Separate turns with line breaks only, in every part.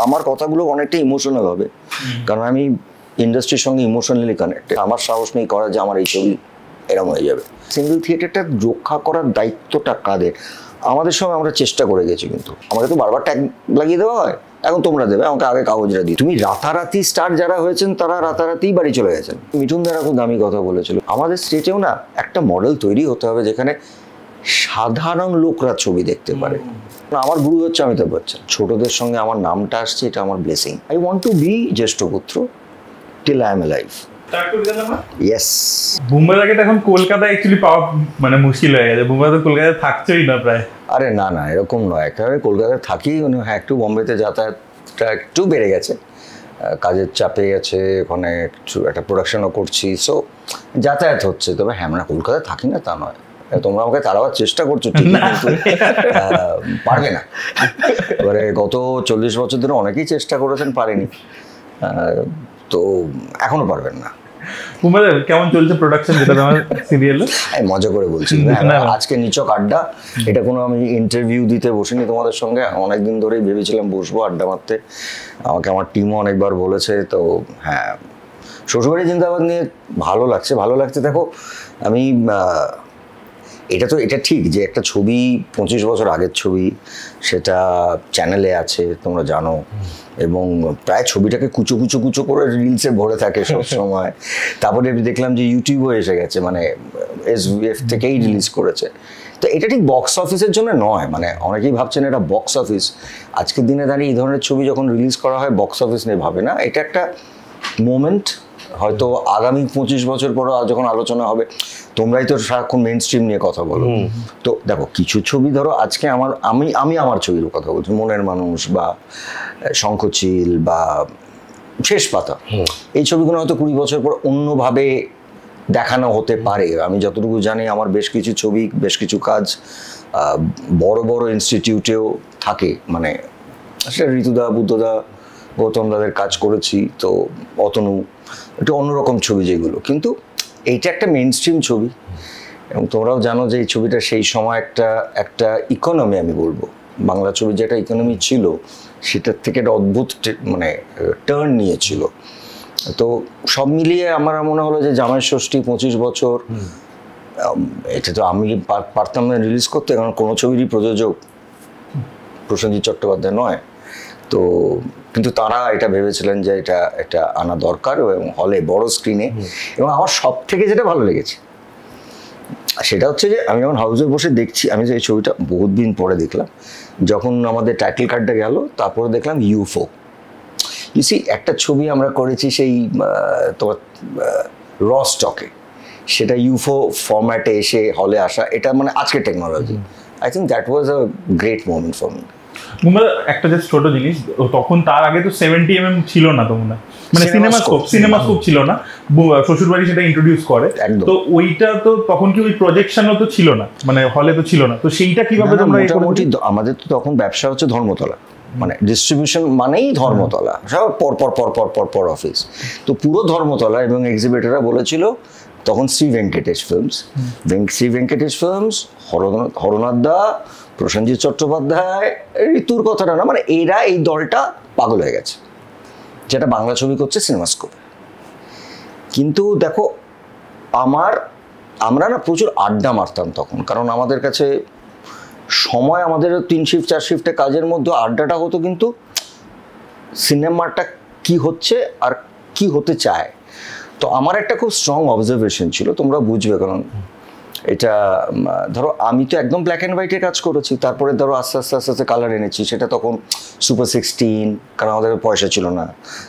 আমার কথাগুলো অনেকটা ইমোশনাল হবে, কারণ আমি ইন্ডাস্ট্রির সঙ্গে ইমোশনালি কানেক্টেড। আমার সাহস নেই করা যে আমার এই ছবি এরকম হয়ে যাবে। সিঙ্গেল থিয়েটারটা রক্ষা করার দায়িত্বটা কাদের? আমাদের সময় আমরা চেষ্টা করে গেছি, কিন্তু আমাদের তো বারবার ট্যাগ লাগিয়ে দেওয়া হয়, এখন তোমরা দেবে, আমাকে আগে কাগজরা দিই। তুমি রাতারাতি স্টার যারা হয়েছেন তারা রাতারাতি বাড়ি চলে গেছেন। মিঠুন দারা খুব দামি কথা বলেছিল, আমাদের স্টেটেও না একটা মডেল তৈরি হতে হবে যেখানে সাধারণ লোকরা ছবি দেখতে পারে। আমার গুরু হচ্ছে অমিতাভ বচ্চন, ছোটদের সঙ্গে আমার নামটা আসছে, এটা আমার blessing. I want to be জ্যেষ্ঠ পুত্র till I am alive. Yes,
বুমরার আগে এখন কলকাতায় অ্যাকচুয়ালি পাওয়া মানে মুশকিল হয়ে গেছে। বুমরা তো কলকাতায় থাকছেই না প্রায়।
আরে না না, এরকম নয়, একেবারে কলকাতায় থাকি। হ্যাঁ, একটু বম্বেতে যাতায়াতটা একটু বেড়ে গেছে, কাজের চাপে গেছে, ওখানে একটু একটা প্রোডাকশনও করছি, সো যাতায়াত হচ্ছে। তবে হ্যাঁ, আমরা কলকাতায় থাকি না তা নয়। তোমরা আমাকে তাড়াবার চেষ্টা করছো ঠিক, কিন্তু পারবে না। এবারে গত 40 বছর ধরে অনেকেই চেষ্টা করেছেন, পারেনি, তো এখনো পারবেন না।
বুমরা কেমন চলছে প্রোডাকশন, যেটা তোমার সিরিয়ালে?
আমি মজা করে বলছি, আজকে নিচক আড্ডা, এটা কোনো আমি ইন্টারভিউ দিতে বসিনি তোমাদের সঙ্গে। অনেকদিন ধরেই ভেবেছিলাম বসবো আড্ডা মারতে, আমাকে আমার টিমও অনেকবার বলেছে। তো হ্যাঁ, শ্বশুরবাড়ি জিন্দাবাদ নিয়ে ভালো লাগছে, ভালো লাগছে। দেখো, আমি এটা ঠিক যে একটা ছবি 25 বছর আগের ছবি, সেটা চ্যানেলে আছে তোমরা জানো, এবং প্রায় ছবিটাকে কুচো কুচো কুচো করে রিলসে ভরে থাকে সব সময়। তারপরে দেখলাম যে ইউটিউবও এসে গেছে, মানে SVF থেকেই রিলিজ করেছে। তো এটা ঠিক বক্স অফিসের জন্য নয়, মানে অনেকেই ভাবছেন এটা বক্স অফিস। আজকের দিনে দাঁড়িয়ে এই ধরনের ছবি যখন রিলিজ করা হয়, বক্স অফিস নিয়ে ভাবে না, এটা একটা মোমেন্ট। হয়তো আগামী 25 বছর পর যখন আলোচনা হবে, তোমরাই তো সারাক্ষণ মেইন স্ট্রিম নিয়ে কথা বলো, তো দেখো কিছু ছবি ধরো আজকে আমি আমার ছবির কথা বলছি, মনের মানুষ বা শঙ্খচিল বা শেষ পাতা, এই ছবিগুলো হয়তো 20 বছর পর অন্যভাবে দেখানো হতে পারে। আমি যতটুকু জানি আমার বেশ কিছু ছবি, বেশ কিছু কাজ বড় বড় ইনস্টিটিউটেও থাকে, মানে সেটা ঋতুদা, বুদ্ধদা, গৌতম দাদের কাজ করেছি, তো অতনু, একটু অন্যরকম ছবি যেগুলো, কিন্তু এইটা একটা মেইন স্ট্রিম ছবি। এবং তোমরাও জানো যে এই ছবিটা সেই সময় একটা ইকোনমি, আমি বলবো বাংলা ছবি যেটা ইকোনমি ছিল, সেটার থেকে একটা অদ্ভুত মানে টার্ন নিয়েছিল। তো সব মিলিয়ে আমার মনে হলো যে জামাই ষষ্ঠী 25 বছর, এটা তো আমি পারতাম না রিলিজ করতে, কারণ কোনো ছবিরই প্রযোজক প্রসেনজিৎ চট্টোপাধ্যায় নয়। তো কিন্তু তারা এটা ভেবেছিলেন যে এটা আনা দরকার, এবং হলে বড় স্ক্রিনে। এবং আমার সব থেকে যেটা ভালো লেগেছে সেটা হচ্ছে যে আমি যখন হাউসে বসে দেখছি, আমি যে এই ছবিটা বহুত দিন পরে দেখলাম, যখন আমাদের টাইটেল কার্ডটা গেল, তারপরে দেখলাম ইউএফও। ইউসি একটা ছবি আমরা করেছি সেই তোমার র স্টকে, সেটা ইউএফও ফরম্যাটে এসে হলে আসা, এটা মানে আজকের technology. I think that was a great moment for me.
একটা জাস্ট ছোট জিনিস, তখন তার আগে তো 70mm ছিল না, তোমরা মানে সিনেমাস্কোপ ছিল না, শ্বশুরবাড়ি সেটা ইন্ট্রোডিউস করে। তো ওইটা তো তখন কি ওই প্রজেকশনও তো ছিল না, মানে হলে তো ছিল না, তো সেইটা কিভাবে তোমরা?
মোটামুটি আমাদের তো তখন ব্যবসা হচ্ছে ধর্মতলা, মানে ডিস্ট্রিবিউশন মানেই ধর্মতলা, সব পর পর পর পর পর পর অফিস। তো পুরো ধর্মতলা, এবং এক্সিবিটররা বলেছিল তখন শ্রী ভেঙ্কটেশ ফিল্মস, হরনাথ দা, প্রসেনজিৎ চট্টোপাধ্যায়, ঋতুর কথাটা না, মানে এরা এই দলটা পাগল হয়ে গেছে, যেটা বাংলা ছবি করছে সিনেমাস্কোপে। কিন্তু দেখো, আমরা না প্রচুর আড্ডা মারতাম তখন, কারণ আমাদের কাছে সময়, আমাদের 3 শিফট 4 শিফটে কাজের মধ্যে আড্ডাটা হতো, কিন্তু সিনেমাটা কি হচ্ছে আর কি হতে চায়। তো আমার একটা খুব স্ট্রং অবজারভেশন ছিল, তোমরা বুঝবে, কারণ এটা ধরো আমি তো একদম ব্ল্যাক অ্যান্ড হোয়াইটে কাজ করেছি, তারপরে ধরো আস্তে আস্তে আস্তে আস্তে কালার এনেছি, সেটা তখন সুপার 16, কারণ আমাদের পয়সা ছিল না।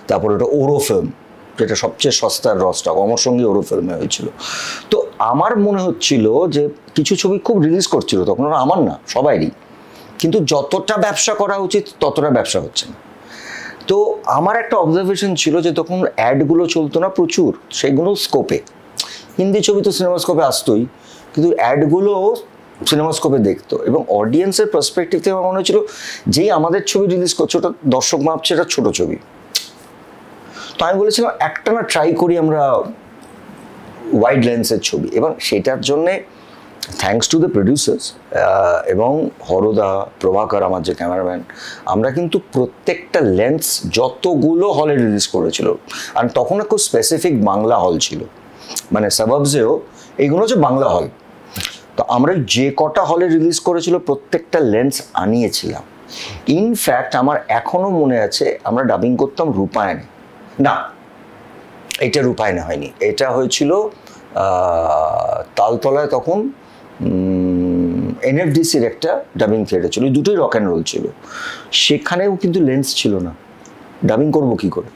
তারপরে ওটা ওরো ফিল্ম, যেটা সবচেয়ে সস্তার রসটা, অমর সঙ্গে ওরো ফিল্মে হয়েছিল। তো আমার মনে হচ্ছিল যে কিছু ছবি খুব রিলিজ করছিল তখন, আমার না সবাইরই, কিন্তু যতটা ব্যবসা করা উচিত ততটা ব্যবসা হচ্ছে না। তো আমার একটা অবজারভেশন ছিল যে তখন অ্যাডগুলো চলতো না প্রচুর, সেগুলো স্কোপে, হিন্দি ছবি তো সিনেমাস্কোপে আসতোই, কিন্তু অ্যাডগুলো সিনেমাস্কোপে দেখতো, এবং অডিয়েন্সের পার্সপেক্টিভ থেকে আমার মনে হচ্ছিল যেই আমাদের ছবি রিলিজ করছে, ওটা দর্শক ভাবছে এটা ছোট ছবি। তো আমি বলেছিলাম একটা না ট্রাই করি আমরা ওয়াইড লেন্সের ছবি, এবং সেটার জন্যে থ্যাঙ্কস টু দ্য প্রডিউসার্স এবং হরদা, প্রভাকর আমার যে ক্যামেরাম্যান, আমরা কিন্তু প্রত্যেকটা লেন্স যতগুলো হলে রিলিজ করেছিল, আর তখন খুব স্পেসিফিক বাংলা হল ছিল, মানে সাবাবসেও এইগুলো হচ্ছে বাংলা হল। তো আমরা যে কটা হলে রিলিজ করেছিল প্রত্যেকটা লেন্স আনিয়েছিলাম। ইনফ্যাক্ট আমার এখনো মনে আছে আমরা ডাবিং করতাম রূপায়ণে, না এটা রূপায়ণে হয়নি, এটা হয়েছিল তালতলায় তখন এনএফডিসির একটা ডাবিং থিয়েটার ছিল, দুটোই রক অ্যান্ড রোল ছিল, সেখানেও কিন্তু লেন্স ছিল না, ডাবিং করবো কী করে,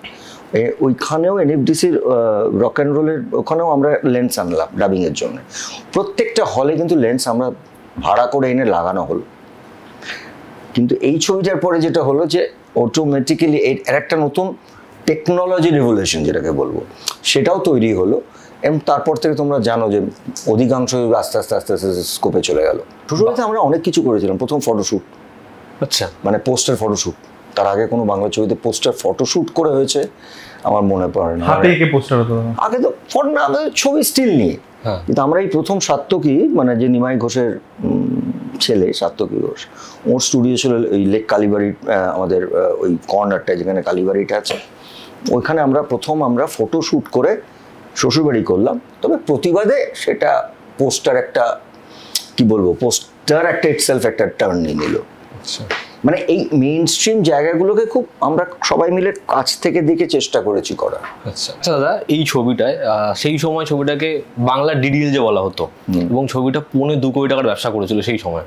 ওইখানেও এনএফডিসির রক অ্যান্ড রোলের ওখানেও আমরা লেন্স আনলাম ডাবিংয়ের জন্য। প্রত্যেকটা হলে কিন্তু লেন্স আমরা ভাড়া করে এনে লাগানো হলো। কিন্তু এই ছবিটার পরে যেটা হলো যে অটোমেটিক্যালি এর একটা নতুন টেকনোলজি রিভলিউশন যেটাকে বলবো সেটাও তৈরি হলো, এবং তারপর থেকে তোমরা জানো যে অধিকাংশ আস্তে আস্তে আস্তে আস্তে স্কোপে চলে গেল। শ্বশুরবাড়িতে আমরা অনেক কিছু করেছিলাম। প্রথম ফটোশ্যুট,
আচ্ছা,
মানে পোস্টার ফটোশ্যুট, তার আগে কোনো বাংলা ছবিতে পোস্টার ফটোশ্যুট করে হয়েছে আমার মনে পড়ে না।
হাতে এঁকে পোস্টার হতো
আগে তো ফটো না, আমাদের ছবি স্টিল নিয়ে, কিন্তু আমরা এই প্রথম সাত্তকী, মানে যে নিমাই ঘোষের ছেলে সাত্তকী ঘোষ, ওর স্টুডিও ছিল ওই লেক কালীবাড়ির, আমাদের ওই কর্নারটা যেখানে কালীবাড়িটা আছে, ওইখানে আমরা প্রথম ফটো শ্যুট করে শ্বশুরবাড়ি করলাম। তবে প্রতিবাদে সেটা পোস্টার একটা, কি বলবো, পোস্টার একটা ইটসেলফ একটা টার্ন নিয়ে নিল।
আচ্ছা,
মানে এই মেইন স্ট্রিম জায়গাগুলোকে খুব আমরা সবাই মিলে কাছ থেকে দেখে চেষ্টা করেছি করার।
আচ্ছা আচ্ছা দাদা, এই ছবিটায় সেই সময় ছবিটাকে বাংলা ডিডিএল যে বলা হতো, এবং ছবিটা 2.25 কোটি টাকার ব্যবসা করেছিল সেই সময়।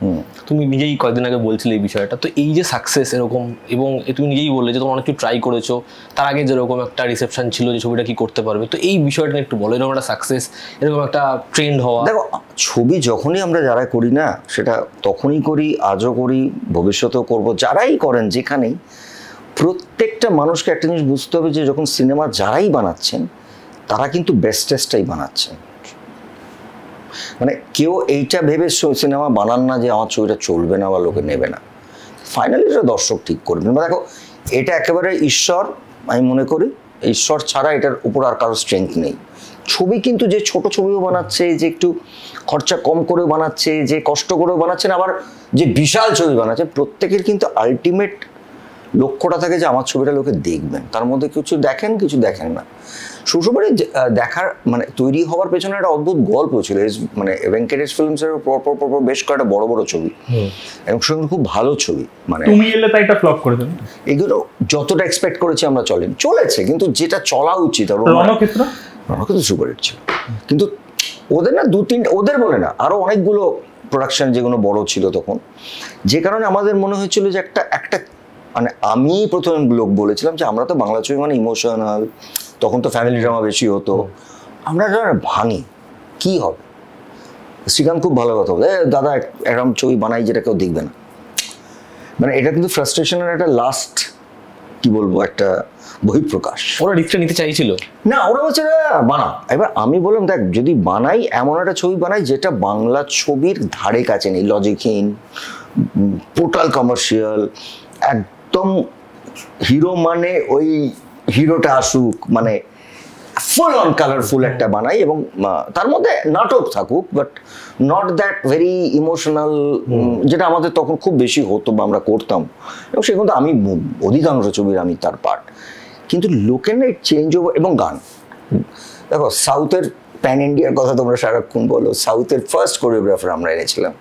তুমি নিজেই কয়েকদিন আগে বলছিলে এই বিষয়টা, তো এই যে সাকসেস এরকম, এবং তুমি নিজেই বললে যে তোমরা অনেক কিছু ট্রাই করেছো, তার আগে যেরকম একটা রিসেপশন ছিল যে ছবিটা কি করতে পারবে, তো এই বিষয়টা একটু বলো, এরকম একটা সাকসেস, এরকম একটা ট্রেন্ড হওয়া।
দেখো, ছবি যখনই আমরা যারা করি না, সেটা তখনই করি, আজও করি, ভবিষ্যতেও করব, যারাই করেন যেখানেই, প্রত্যেকটা মানুষকে একটা জিনিস বুঝতে হবে যে যখন সিনেমা যারাই বানাচ্ছেন তারা কিন্তু বেস্টেস্টটাই বানাচ্ছেন। মানে কেউ এইটা ভেবে সিনেমা বানান না যে আমার ছবিটা চলবে না বা লোকে নেবে না, ফাইনালি এটা দর্শক ঠিক করবেন। দেখো, এটা একেবারে ঈশ্বর, আমি মনে করি ঈশ্বর ছাড়া এটার উপর আর কারো স্ট্রেংথ নেই। ছবি কিন্তু যে ছোট ছবিও বানাচ্ছে, যে একটু খরচা কম করেও বানাচ্ছে, যে কষ্ট করেও বানাচ্ছেন, আবার যে বিশাল ছবি বানাচ্ছে, প্রত্যেকের কিন্তু আলটিমেট লক্ষ্যটা থাকে যে আমার ছবিটা লোকে দেখবেন। তার মধ্যে কিছু দেখেন, কিছু দেখেন না। শ্বশুরবাড়ি দেখার মানে তৈরি হওয়ার পেছনে একটা অদ্ভুত গল্প ছিল। মানে ভেঙ্কটেশ ফিল্মসের পর বেশ কয়েকটা বড় বড় ছবি, এবং সঙ্গে খুব ভালো ছবি, মানে
তুমি এলে তাই এটা ফ্লপ করে দেন।
এগুলো যতটা এক্সপেক্ট করেছি আমরা চলেছে, কিন্তু যেটা চলা উচিত,
রণক্ষেত্র
সুপারহিট ছিল। কিন্তু ওদের না ওদের বলে না, আরো অনেকগুলো প্রোডাকশন যেগুলো বড় ছিল তখন, যে কারণে আমাদের মনে হয়েছিল যে একটা মানে আমি প্রথমে লোক বলেছিলাম যে আমরা তো বাংলা ছবি মানে ইমোশনাল, তখন তো ফ্যামিলি ড্রামা বেশি হতো, আমরা ভাঙি কি হবে। শ্রীকান্ত খুব ভালো কথা বলে, দাদা এরকম ছবি বানাই যেটা কেউ দেখবে না। মানে এটা কিন্তু ফ্রাস্ট্রেশনের একটা লাস্ট, কি বলবো, একটা বহিঃপ্রকাশ।
ওরা রিস্কটা নিতে চাইছিল
না, ওরা বলছে বানা। এবার আমি বললাম, দেখ যদি বানাই, এমন একটা ছবি বানাই যেটা বাংলা ছবির ধারে কাছে নেই, লজিকহীন, টোটাল কমার্শিয়াল, একদম হিরো মানে ওই হিরোটা আসুক, মানে ফুল অন কালারফুল একটা বানাই, এবং তার মধ্যে নাটক থাকুক, but not that very emotional, যেটা আমাদের তখন খুব বেশি হতো বা আমরা করতাম, এবং সে কিন্তু আমি অধিকাংশ ছবির আমি তার পার্ট। কিন্তু লোকের না চেঞ্জ ওভার, এবং গান, দেখো সাউথের প্যান ইন্ডিয়ার কথা তোমরা সারাক্ষণ বলো, সাউথের ফার্স্ট কোরিওগ্রাফার আমরা এনেছিলাম,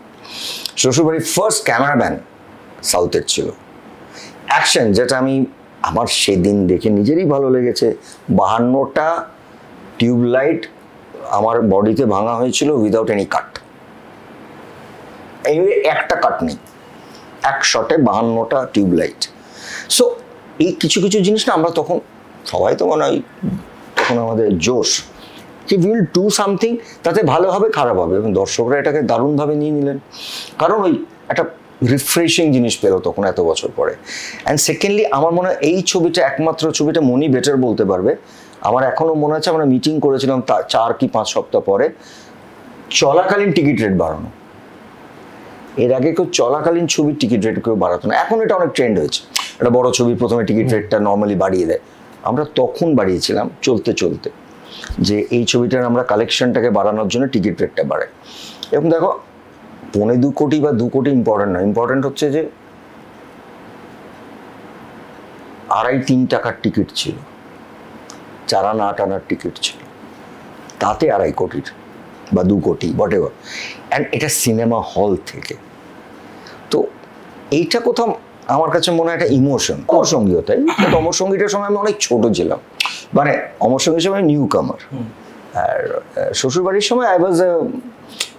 শ্বশুরবাড়ির ফার্স্ট ক্যামেরাম্যান সাউথের ছিল। অ্যাকশন, যেটা আমার সেদিন দেখে নিজেরই ভালো লেগেছে, 52টা টিউবলাইট আমার বডিতে ভাঙা হয়েছিল উইদাউট এনি কাট, এই একটা কাট নেই, এক শটে 52টা টিউবলাইট। সো এই কিছু কিছু জিনিস না আমরা তখন সবাই তো মনে হয় তখন আমাদের জোশ কি উইল ডু সামথিং, তাতে ভালো হবে খারাপ হবে, এবং দর্শকরা এটাকে দারুণভাবে নিয়ে নিলেন, কারণ ওই একটা রিফ্রেশিং জিনিস পেলো তখন এত বছর পরে। অ্যান্ড সেকেন্ডলি আমার মনে হয় এই ছবিটা একমাত্র ছবিটা মনি বেটার বলতে পারবে, আমার এখনও মনে আছে আমরা মিটিং করেছিলাম 4 কি 5 সপ্তাহ পরে, চলাকালীন টিকিট রেট বাড়ানো। এর আগে কেউ চলাকালীন ছবির টিকিট রেট কেউ বাড়াতো না, এখন এটা অনেক ট্রেন্ড হয়েছে, একটা বড় ছবি প্রথমে টিকিট রেটটা নর্মালি বাড়িয়ে দেয়, আমরা তখন বাড়িয়েছিলাম চলতে চলতে, যে এই ছবিটার আমরা কালেকশনটাকে বাড়ানোর জন্য টিকিট রেটটা বাড়াই। এবং দেখো 2.25 কোটি বা 2 কোটি ইম্পর্টেন্ট না, ইম্পর্টেন্ট হচ্ছে যে 2.5-3 টাকার টিকিট ছিল, 4 আনা 8 আনার টিকিট ছিল, তাতে 2.5 কোটির বা 2 কোটি হোয়াট এভার, অ্যান্ড এটা সিনেমা হল থেকে। তো এইটা কোথাও আমার কাছে মনে হয় একটা ইমোশন। অমর সঙ্গীও তাই, কিন্তু অমর সঙ্গীটার সময় আমি অনেক ছোট ছিলাম, মানে অমর সঙ্গীর সময় নিউ কামার, আর শ্বশুরবাড়ির সময় I was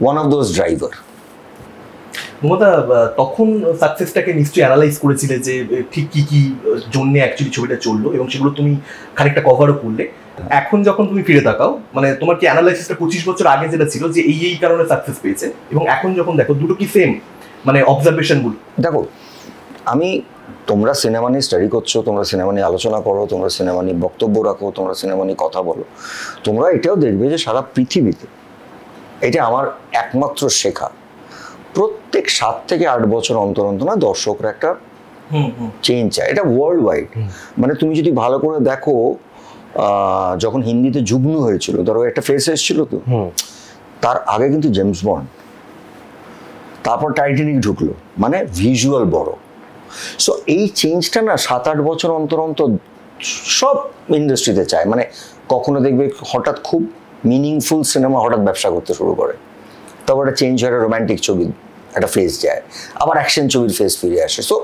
one of those driver.
Mamata, তখন সাকসেসটাকে নিশ্চয়ই অ্যানালাইজ করেছিলে যে ঠিক কি কি জন্য অ্যাকচুয়ালি ছবিটা চললো, এবং সেগুলো তুমি খানিকটা কভারও করলে। এখন যখন তুমি ফিরে তাকাও, মানে তোমার কি অ্যানালাইসিসটা 25 বছর আগে যেটা ছিল যে এই কারণে সাকসেস পেয়েছে, এবং এখন যখন দেখো দুটো কি সেম, মানে অবজারভেশনগুলো?
দেখো, তোমরা সিনেমা নিয়ে স্টাডি করছো, তোমরা সিনেমা নিয়ে আলোচনা করো, তোমরা সিনেমা নিয়ে বক্তব্য রাখো, তোমরা সিনেমা নিয়ে কথা বলো, তোমরা এটাও দেখবে যে সারা পৃথিবীতে, এটা আমার একমাত্র শেখা, প্রত্যেক 7 থেকে 8 বছর অন্তর অন্তর না দর্শকরা একটা চেঞ্জ চায়, এটা ওয়ার্ল্ড ওয়াইড। মানে তুমি যদি ভালো করে দেখো, যখন হিন্দিতে যুগ্ন হয়েছিল, ধরো একটা ফেস এসেছিল, তো তার আগে কিন্তু জেমস বন্ড, তারপর টাইটানিক ঢুকলো, মানে ভিজুয়াল বড়। সো এই চেঞ্জটা না 7-8 বছর অন্তর অন্তর সব ইন্ডাস্ট্রিতে চায়। মানে কখনো দেখবে হঠাৎ খুব মিনিংফুল সিনেমা হঠাৎ ব্যবসা করতে শুরু করে, তারপর একটা চেঞ্জ হয়, রোম্যান্টিক ছবি একটা ফেস যায়, আবার অ্যাকশন ছবির ফেস ফিরে আসে। সো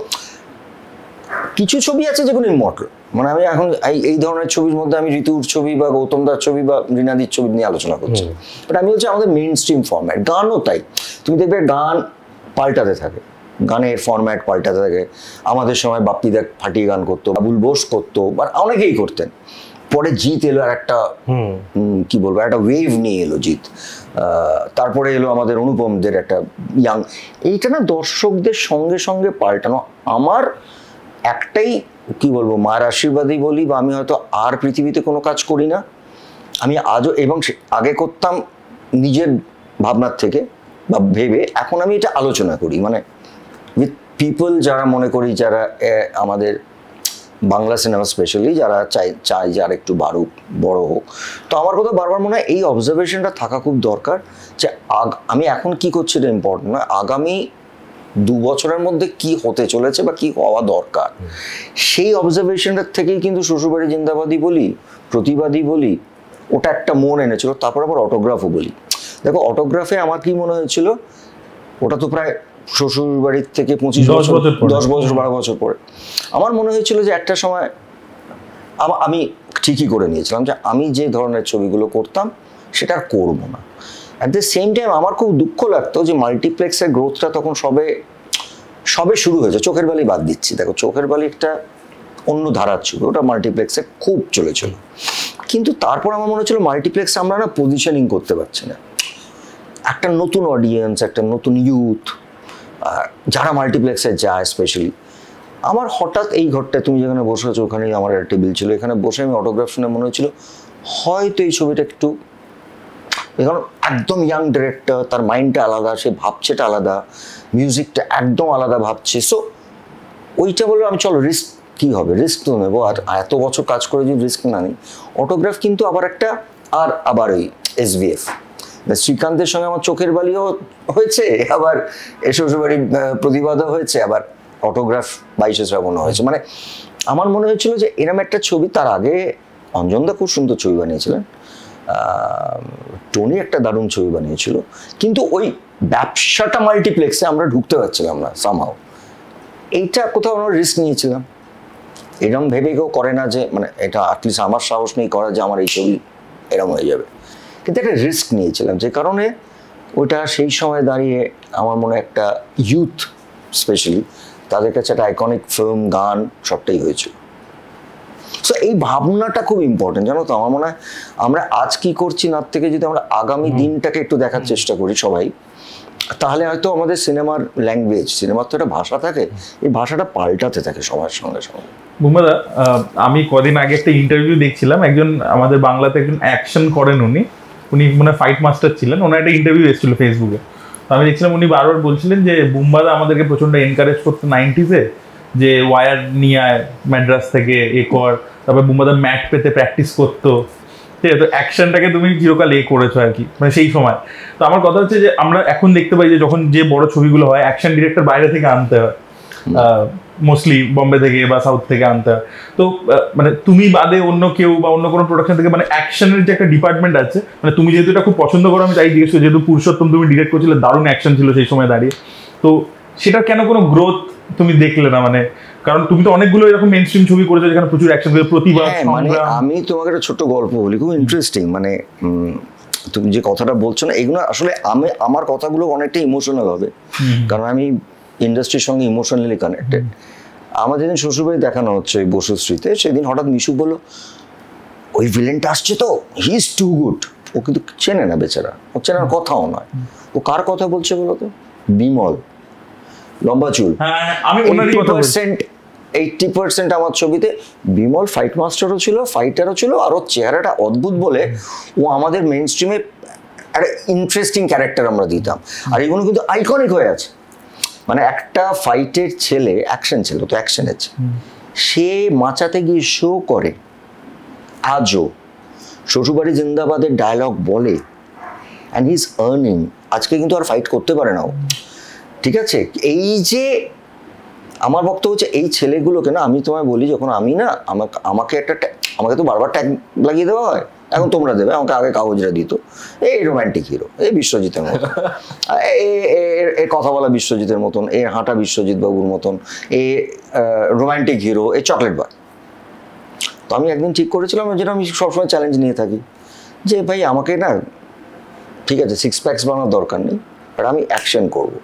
কিছু ছবি আছে যেগুলো ইমর্টাল, মানে আমি এখন এই ধরনের ছবির মধ্যে আমি ঋতুর ছবি বা গৌতম দার ছবি বা রীনাদির ছবি নিয়ে আলোচনা করছি, বাট আমি হচ্ছে আমাদের মেইন স্ট্রিম ফরম্যাট। গানও তাই, তুমি দেখবে গান পাল্টাতে থাকে, গানের ফরম্যাট পাল্টাতে থাকে। আমাদের সময় বাপ্পি দা ফাটিয়ে গান করতো, বাবুল বোস করতো, বা অনেকেই করতেন। পরে জিৎ এলো, আর একটা কি বলবো, একটা ওয়েভ নিয়ে এলো জিৎ। তারপরে এলো আমাদের অনুপমদের একটা ইয়াং, এইটা না দর্শকদের সঙ্গে সঙ্গে পাল্টানো। আমার একটাই কি বলবো, মায়ের আশীর্বাদই বলি, বা আমি হয়তো আর পৃথিবীতে কোনো কাজ করি না, আমি আজও, এবং আগে করতাম নিজের ভাবনার থেকে বা ভেবে, এখন আমি এটা আলোচনা করি, মানে উইথ পিপল, যারা মনে করি, যারা আমাদের বাংলা সিনেমা স্পেশালি যারা চাই যে আর একটু বাড়ুক, বড় হোক। তো আমার কথা বারবার মনে হয় এই অবজারভেশনটা থাকা খুব দরকার, যে আমি এখন কি করছি এটা ইম্পর্টেন্ট নয়, আগামী 2 বছরের মধ্যে কি হতে চলেছে বা কি হওয়া দরকার, সেই অবজারভেশনটার থেকেই কিন্তু শ্বশুরবাড়ি জিন্দাবাদী বলি, প্রতিবাদী বলি, ওটা একটা মন এনেছিল। তারপর আবার অটোগ্রাফও বলি। দেখো, অটোগ্রাফে আমার কি মনে হয়েছিল, ওটা তো প্রায় শ্বশুরবাড়ির থেকে 10 বছর 12 বছর পরে আমার মনে হয়েছিল যে একটা সময় আমি ঠিকই করে নিয়েছিলাম যে আমি যে ধরনের ছবিগুলো করতাম সেটা আর করবো না। অ্যাট দ্য সেম টাইম আমার খুব দুঃখ লাগতো যে মাল্টিপ্লেক্সের গ্রোথটা তখন সবে শুরু হয়েছে। চোখের বালি বাদ দিচ্ছি, দেখো চোখের বালি একটা অন্য ধারার ছবি, ওটা মাল্টিপ্লেক্সে খুব চলেছিল, কিন্তু তারপর আমার মনে হচ্ছিল মাল্টিপ্লেক্সে আমরা না পজিশনিং করতে পারছি না, একটা নতুন অডিয়েন্স, একটা নতুন ইউথ যারা মাল্টিপ্লেক্সে যায় স্পেশালি। আমার হঠাৎ এই ঘরটায় তুমি যেখানে বসে আছো, ওখানেই আমার একটা টেবিল ছিল, এখানে বসে আমি অটোগ্রাফ শুনে মনে হচ্ছিল হয়তো এই ছবিটা একটু, কারণ একদম ইয়াং ডিরেক্টর, তার মাইন্ডটা আলাদা, সে ভাবছেটা আলাদা, মিউজিকটা একদম আলাদা ভাবছে। সো ওইটা বললো আমি চলো রিস্ক, কী হবে, রিস্ক তো নেবো, আর এত বছর কাজ করে যদি রিস্ক না নিই। অটোগ্রাফ কিন্তু আবার একটা, আবার ওই SVF শ্রীকান্তের সঙ্গে আমার চোখের বালিও হয়েছে, আবার শ্বশুরবাড়ি প্রতিবাদও হয়েছে, আবার অটোগ্রাফ 22 শ্রাবণ হয়েছে। মানে আমার মনে হয়েছিল যে এরম একটা ছবি, তার আগে অঞ্জনদা খুব সুন্দর ছবি বানিয়েছিলেন, টনি একটা দারুণ ছবি বানিয়েছিল, কিন্তু ওই ব্যবসাটা মাল্টিপ্লেক্সে আমরা ঢুকতে পারছিলাম না সামহাও। এইটা কোথাও আমরা রিস্ক নিয়েছিলাম, এরম ভেবে কেউ করে না যে, মানে এটা অ্যাটলিস্ট আমার সাহস নেই করা যে আমার এই ছবি এরম হয়ে যাবে, কিন্তু একটা রিস্ক নিয়েছিলাম, যে কারণে ওটা সেই সময় দাঁড়িয়ে আমার মনে একটা ইউথ স্পেশালি তাদের কাছে একটা আইকনিক ফিল্ম, গান সবটাই হয়েছিল। সো এই ভাবনাটা খুব ইম্পর্টেন্ট, জানো তো। আমার মনে হয় আমরা আজ কি করছি না থেকে যদি আমরা আগামী দিনটাকে একটু দেখার চেষ্টা করি সবাই, তাহলে হয়তো আমাদের সিনেমার ল্যাঙ্গুয়েজ, সিনেমার তো একটা ভাষা থাকে, এই ভাষাটা পাল্টাতে থাকে সময়ের সঙ্গে সঙ্গে।
বুম্বাদা, আমি কদিন আগে একটা ইন্টারভিউ দেখছিলাম, একজন আমাদের বাংলাতে একজন অ্যাকশন করেন, উনি মানে ফাইট মাস্টার ছিলেন, ওনার একটা ইন্টারভিউ এসেছিল ফেসবুকে। তো আমি দেখছিলাম উনি বারবার বলছিলেন যে বুম্বাদা আমাদেরকে প্রচন্ড এনকারেজ করতো 90s-এ, যে ওয়ার নিয়ে আয় ম্যাড্রাস থেকে, কর, তারপর বুম্বাদা ম্যাট পেতে প্র্যাকটিস করতো। ঠিক আছে, তো অ্যাকশনটাকে তুমি চিরকাল করেছো আর কি, মানে সেই সময়। তো আমার কথা হচ্ছে যে আমরা এখন দেখতে পাই যে যখন যে বড় ছবিগুলো হয় অ্যাকশন ডিরেক্টর বাইরে থেকে আনতে হয়, মোস্টলি বম্বে থেকে বা সাউথ থেকে আনতে হয়। তো মানে তুমি বাদে অন্য কেউ বা অন্য কোনো প্রোডাকশন থেকে মানে অ্যাকশনের যে একটা ডিপার্টমেন্ট আছে, মানে তুমি যেহেতু এটা খুব পছন্দ করো আমি তাই জিজ্ঞেস করি, যেহেতু পুরুষোত্তম তুমি ডিরেক্ট করছিলে, দারুণ অ্যাকশন ছিল সেই সময় দাঁড়িয়ে, তো সেটা কেন কোনো গ্রোথ তুমি দেখলে না? মানে কারণ তুমি তো অনেকগুলো এরকম মেইন স্ট্রিম ছবি করেছো যেখানে প্রচুর অ্যাকশন, প্রতিভা।
মানে আমি তোমাকে একটা ছোট্ট গল্প বলি, খুব ইন্টারেস্টিং। মানে তুমি যে কথাটা বলছো না, এগুলো আসলে আমার কথাগুলো অনেকটা ইমোশনাল হবে, কারণ আমি ইন্ডাস্ট্রির সঙ্গে ইমোশনালি কানেক্টেড। আমার যেদিন শ্বশুরবাড়ি দেখানো হচ্ছে ওই বসুশ্রীতে, সেদিন হঠাৎ মিশু বললো ওই ভিলেনটা আসছে তো, হি ইজ টু গুড। ও কিন্তু চেনে না বেচারা, ও চেনার কথাও নয়। ও কার কথা বলছে বলো তো? বিমল, লম্বা চুল। 80% আমার ছবিতে বিমল ফাইট মাস্টারও ছিল, ফাইটারও ছিল, আর ওর চেহারাটা অদ্ভুত বলে ও আমাদের মেইন স্ট্রিমে একটা ইন্টারেস্টিং ক্যারেক্টার আমরা দিতাম। আর এগুলো কিন্তু আইকনিক হয়ে আছে। মানে একটা ফাইটের ছেলে, অ্যাকশন ছিল তো, অ্যাকশনের সে মাচাতে গিয়ে শো করে, আজও শ্বশুরবাড়ি জিন্দাবাদের ডায়লগ বলে, অ্যান্ড হি ইজ আর্নিং। আজকে কিন্তু আর ফাইট করতে পারে না ও, ঠিক আছে? এই যে আমার বক্তব্য হচ্ছে এই ছেলেগুলোকে না, আমি তোমায় বলি, যখন আমি না আমাকে তো বারবার ট্যাগ লাগিয়ে দেওয়া হয়, এখন তোমরা দেবে, আমাকে আগে কাগজরা দিত, এই রোম্যান্টিক হিরো, এই বিশ্বজিতের মতন, এ কথা বলা বিশ্বজিতের মতন, এ হাঁটা বিশ্বজিৎ বাবুর মতন, a romantic hero, A chocolate bar. তো আমি একদিন ঠিক করেছিলাম, যেটা আমি সবসময় চ্যালেঞ্জ নিয়ে থাকি, যে ভাই আমাকে না, ঠিক আছে সিক্স প্যাকস বানানোর দরকার নেই, আর আমি অ্যাকশন করবো।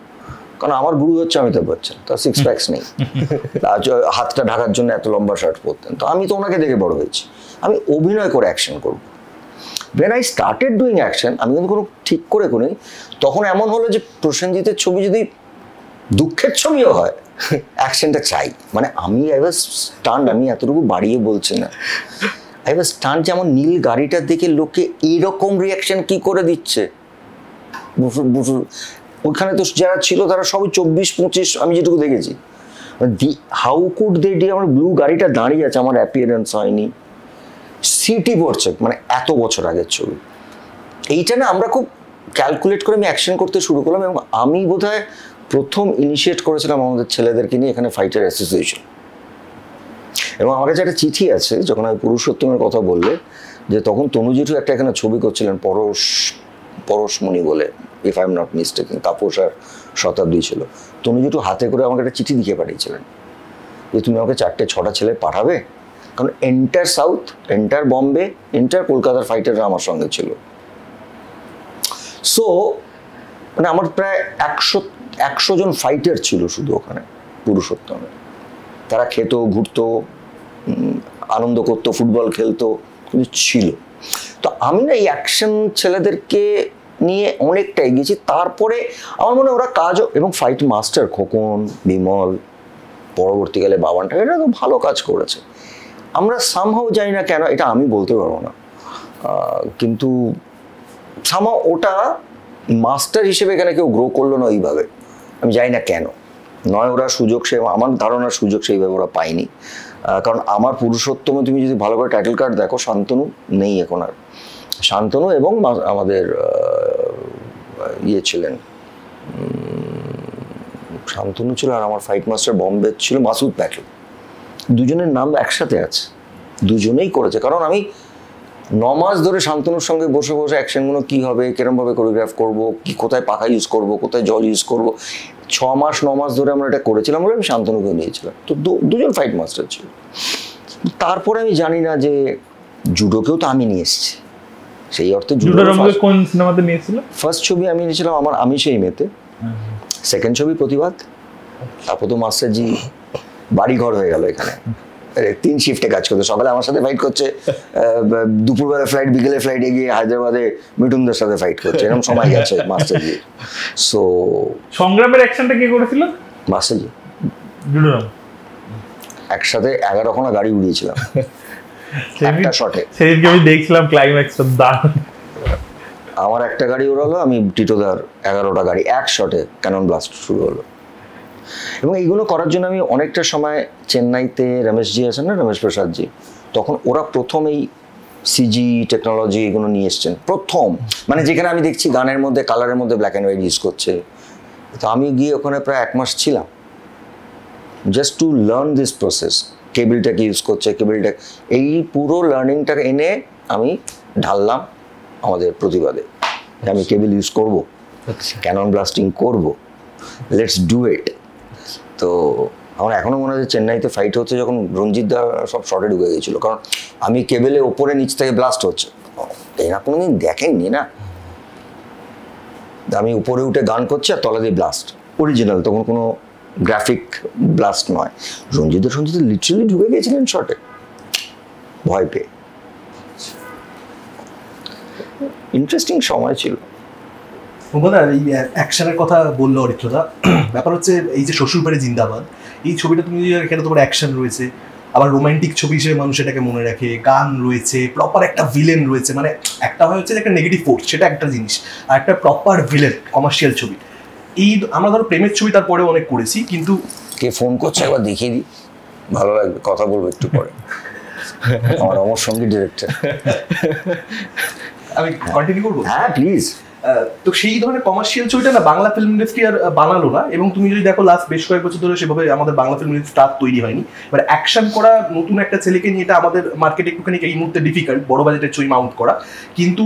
কারণ আমার গুরু হচ্ছে অমিতাভ বচ্চন, তার সিক্স প্যাকস নেই, হাতটা ঢাকার জন্য এত লম্বা শার্ট পরতেন। তো আমি তো ওনাকে দেখে বড় হয়েছি, আমি অভিনয় করে অ্যাকশন করবো। when I started doing action, আমি কিন্তু কোনো ঠিক করে করিনি। তখন এমন হলো যে প্রসেনজিতের ছবি যদি দুঃখের ছবিও হয়, অ্যাকশনটা চাই। মানে আমি স্টান্ট, আমি এতটুকু বাড়িয়ে বলছি না, স্টান্ট যে আমার নীল গাড়িটার দিকে লোকে এইরকম রিয়াকশন কি করে দিচ্ছে। ওইখানে তো যারা ছিল তারা সবই 24-25, আমি যেটুকু দেখেছি, হাউ কুড দে ডি, আমার ব্লু গাড়িটা দাঁড়িয়ে আছে, আমার অ্যাপিয়ারেন্স হয়নি, সিটি পড়ছে, মানে এত বছর আগের ছবি। এইটা না আমরা খুব ক্যালকুলেট করে আমি অ্যাকশন করতে শুরু করলাম, এবং আমি বোধহয় প্রথম ইনিশিয়েট করেছিলাম আমাদের ছেলেদেরকে নিয়ে এখানে ফাইটার অ্যাসোসিয়েশন। এবং আমার কাছে একটা চিঠি আছে, যখন আমি পুরুষোত্তমের কথা বললে, যে তখন তনু জেঠু একটা এখানে ছবি করছিলেন, পরশমণি বলে, if I am not mistaken, Tapas আর শতাব্দী ছিল। তনু জেঠু হাতে করে আমাকে একটা চিঠি লিখে পাঠিয়েছিলেন যে তুমি আমাকে 4-6টা ছেলে পাঠাবে, কারণ enter south, enter Bombay, enter কলকাতার ফাইটাররা আমার সঙ্গে ছিল। সো মানে আমার প্রায় 100 জন ফাইটার ছিল শুধু ওখানে পুরুষোত্তমে। তারা খেত, ঘুরতো, আনন্দ করতো, ফুটবল খেলতো, কিন্তু ছিল। তো আমি না এই অ্যাকশন ছেলেদেরকে নিয়ে অনেকটা এগিয়েছি। তারপরে আমার মনে হয় ওরা কাজও, এবং ফাইট মাস্টার খোকন, বিমল, পরবর্তীকালে বাবানটা, এটা তো ভালো কাজ করেছে। আমরা সামহাও জানি না কেন, এটা আমি বলতে পারবো না, কিন্তু সামহাও ওটা মাস্টার হিসেবে এখানে কেউ গ্রো করলো না ওইভাবে, আমি জানি না কেন। নয় ওরা সুযোগ, আমার ধারণার সুযোগ সেইভাবে ওরা পায়নি। কারণ আমার পুরুষোত্তমে তুমি যদি ভালো করে টাইটেল কার্ড দেখো, শান্তনু নেই এখন আর, শান্তনু এবং আমাদের ইয়ে ছিলেন, শান্তনু ছিল, আর আমার ফাইট মাস্টার বম্বে ছিল মাসুদ প্যাটেল। দুজনের নাম একসাথে আছে, দুজনেই করেছে। কারণ আমি 9 মাস ধরে শান্তনুর সঙ্গে বসে বসে অ্যাকশনগুলো কী হবে, কিরমভাবে কোরিওগ্রাফ করবো, কি কোথায় পাখা ইউজ করবো, কোথায় জল ইউজ করবো, 9 মাস ধরে আমরা এটা করেছিলাম বলে আমি শান্তনুকে নিয়েছিলাম। তো দুজন ফাইট মাস্টার ছিল। তারপরে আমি জানি না যে জুডোকেও তো আমি নিয়ে এসেছি, সেই অর্থে
কোন সিনেমাতে নিয়েছিল?
ফার্স্ট ছবি আমি নিয়েছিলাম আমার আমি সেই মেতে, সেকেন্ড ছবি প্রতিবাদ, তারপর তো মাস্টারজি বাড়িঘর হয়ে গেল এখানে। 3 শিফটে কাজ করতো, সকালে আমার সাথে ফাইট করছে, দুপুরবেলা ফ্লাইট, বিকেলে ফ্লাইটে গিয়ে হায়দ্রাবাদে মিঠুনদের সাথে ফাইট করছে, এরকম সময় গেছে মাস্টারজি। সো
সংগ্রামের অ্যাকশনটা কে করেছিল?
মাস্টারজি। একসাথে 11 খানা গাড়ি উড়িয়েছিলাম একটা শটে।
সেদিনকে আমি দেখছিলাম ক্লাইম্যাক্সটা, দারুণ।
আমার একটা গাড়ি ওড়ালো, আমি টিটোদার 11টা গাড়ি এক শটে ক্যানন ব্লাস্ট শুরু হলো। এবং এইগুলো করার জন্য আমি অনেকটা সময় চেন্নাইতে রমেশজি আছেন না, রমেশ প্রসাদজি, তখন ওরা প্রথম এই সিজি টেকনোলজি এগুলো নিয়ে এসছেন প্রথম, মানে যেখানে আমি দেখছি গানের মধ্যে কালারের মধ্যে ব্ল্যাক অ্যান্ড হোয়াইট ইউজ করছে। তো আমি গিয়ে ওখানে প্রায় 1 মাস ছিলাম, just to learn this process. কেবলটাকে ইউজ করছে, কেবলটা, এই পুরো লার্নিংটাকে এনে আমি ঢাললাম আমাদের প্রতিবাদে, আমি কেবল ইউজ করব, ক্যানন ব্লাস্টিং করব, লেটস ডু ইট। তো আমার এখনও মনে হয় চেন্নাইতে ফাইট হচ্ছে যখন রঞ্জিত দা সব শর্টে ঢুকে গেছিল, কারণ আমি কেবলে ওপরে নিচ থেকে ব্লাস্ট হচ্ছে, এরা কোনোদিন দেখেননি না। আমি উপরে উঠে গান করছি আর তলা দিয়ে ব্লাস্ট, অরিজিনাল, তখন কোনো গ্রাফিক ব্লাস্ট নয়। রঞ্জিত লিটারালি ঢুকে গেছিলেন শর্টে ভয় পেয়ে। ইন্টারেস্টিং সময় ছিল।
এই অ্যাকশনের কথা বললো অরিত্রদা, ব্যাপার হচ্ছে এই যে শ্বশুরবাড়ি জিন্দাবাদ, এই ছবিটা তুমি এখানে তোমার অ্যাকশন রয়েছে, আবার রোমান্টিক ছবি হিসেবে মানুষ এটাকে মনে রাখে, গান রয়েছে, প্রপার একটা ভিলেন রয়েছে, মানে একটা হয় হচ্ছে একটা নেগেটিভ ফোর্স, সেটা একটা জিনিস, আর একটা প্রপার ভিলেন কমার্শিয়াল ছবি। এই আমরা ধরো প্রেমের ছবি তারপরে অনেক করেছি, কিন্তু
কে ফোন করছে একবার দেখিয়ে দিই, ভালো লাগবে, কথা বলবো একটু পরে। আমার অমর সঙ্গীত ডিরেক্টর।
আমি কন্টিনিউ করবো?
হ্যাঁ প্লিজ।
তো সেই ধরনের কমার্শিয়াল ছবিটা না বাংলা ফিল্ম ইন্ডাস্ট্রি আর বানালো না, এবং তুমি যদি দেখো লাস্ট বেশ কয়েক বছর ধরে সেভাবে আমাদের বাংলা ফিল্ম ইন্ডাস্ট্রি স্টার তৈরি হয়নি। এবার অ্যাকশন করা নতুন একটা ছেলেকে নিয়ে এটা আমাদের মার্কেটে একটুখানি এই মুহূর্তে ডিফিকাল্ট, বড় বাজেটের ছবি মাউন্ট করা, কিন্তু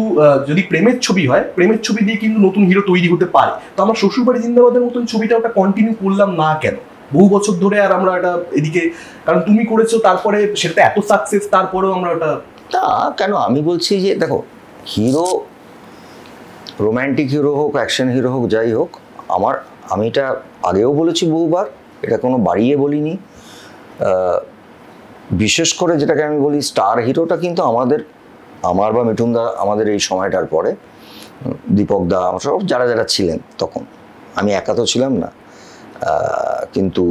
যদি প্রেমের ছবি হয়, প্রেমের ছবি দিয়ে কিন্তু নতুন হিরো তৈরি হতে পারে। তো আমরা শ্বশুরবাড়ি জিন্দাবাদের মতন ছবিটা ওটা কন্টিনিউ করলাম না কেন বহু বছর ধরে? আর আমরা এটা এদিকে, কারণ তুমি করেছো, তারপরে সেটা এত সাকসেস, তারপরেও আমরা ওটা
তা কেন? আমি বলছি যে দেখো, হিরো, রোম্যান্টিক হিরো হোক, অ্যাকশন হিরো হোক, যাই হোক, আমি এটা আগেও বলেছি বহুবার, এটা কোনো বাড়িয়ে বলিনি। বিশেষ করে যেটাকে আমি বলি স্টার হিরোটা কিন্তু আমার বা মিঠুন দা, আমাদের এই সময়টার পরে দীপক দা, সব যারা যারা ছিলেন তখন, আমি একা তো ছিলাম না, কিন্তু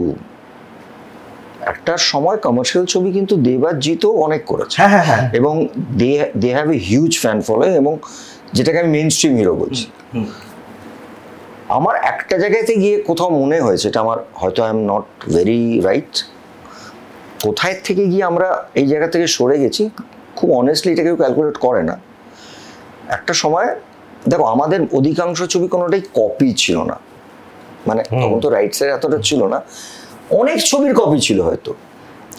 একটা সময় কমার্শিয়াল ছবি কিন্তু দেবাজিৎও অনেক করেছে, এবং they have a huge fan following, এবং যেটাকে আমি মেইন স্ট্রিম হিরো বলছি। আমার একটা জায়গাতে গিয়ে কোথাও মনে হয়েছে, এটা আমার হয়তো I am not very right, কোথায় থেকে গিয়ে আমরা এই জায়গা থেকে সরে গেছি, খুব অনেস্টলি এটা কেউ ক্যালকুলেট করে না। একটা সময় দেখো, আমাদের অধিকাংশ ছবি কোনোটাই কপি ছিল না, মানে তখন তো রাইটসের এতটা ছিল না, অনেক ছবির কপি ছিল হয়তো,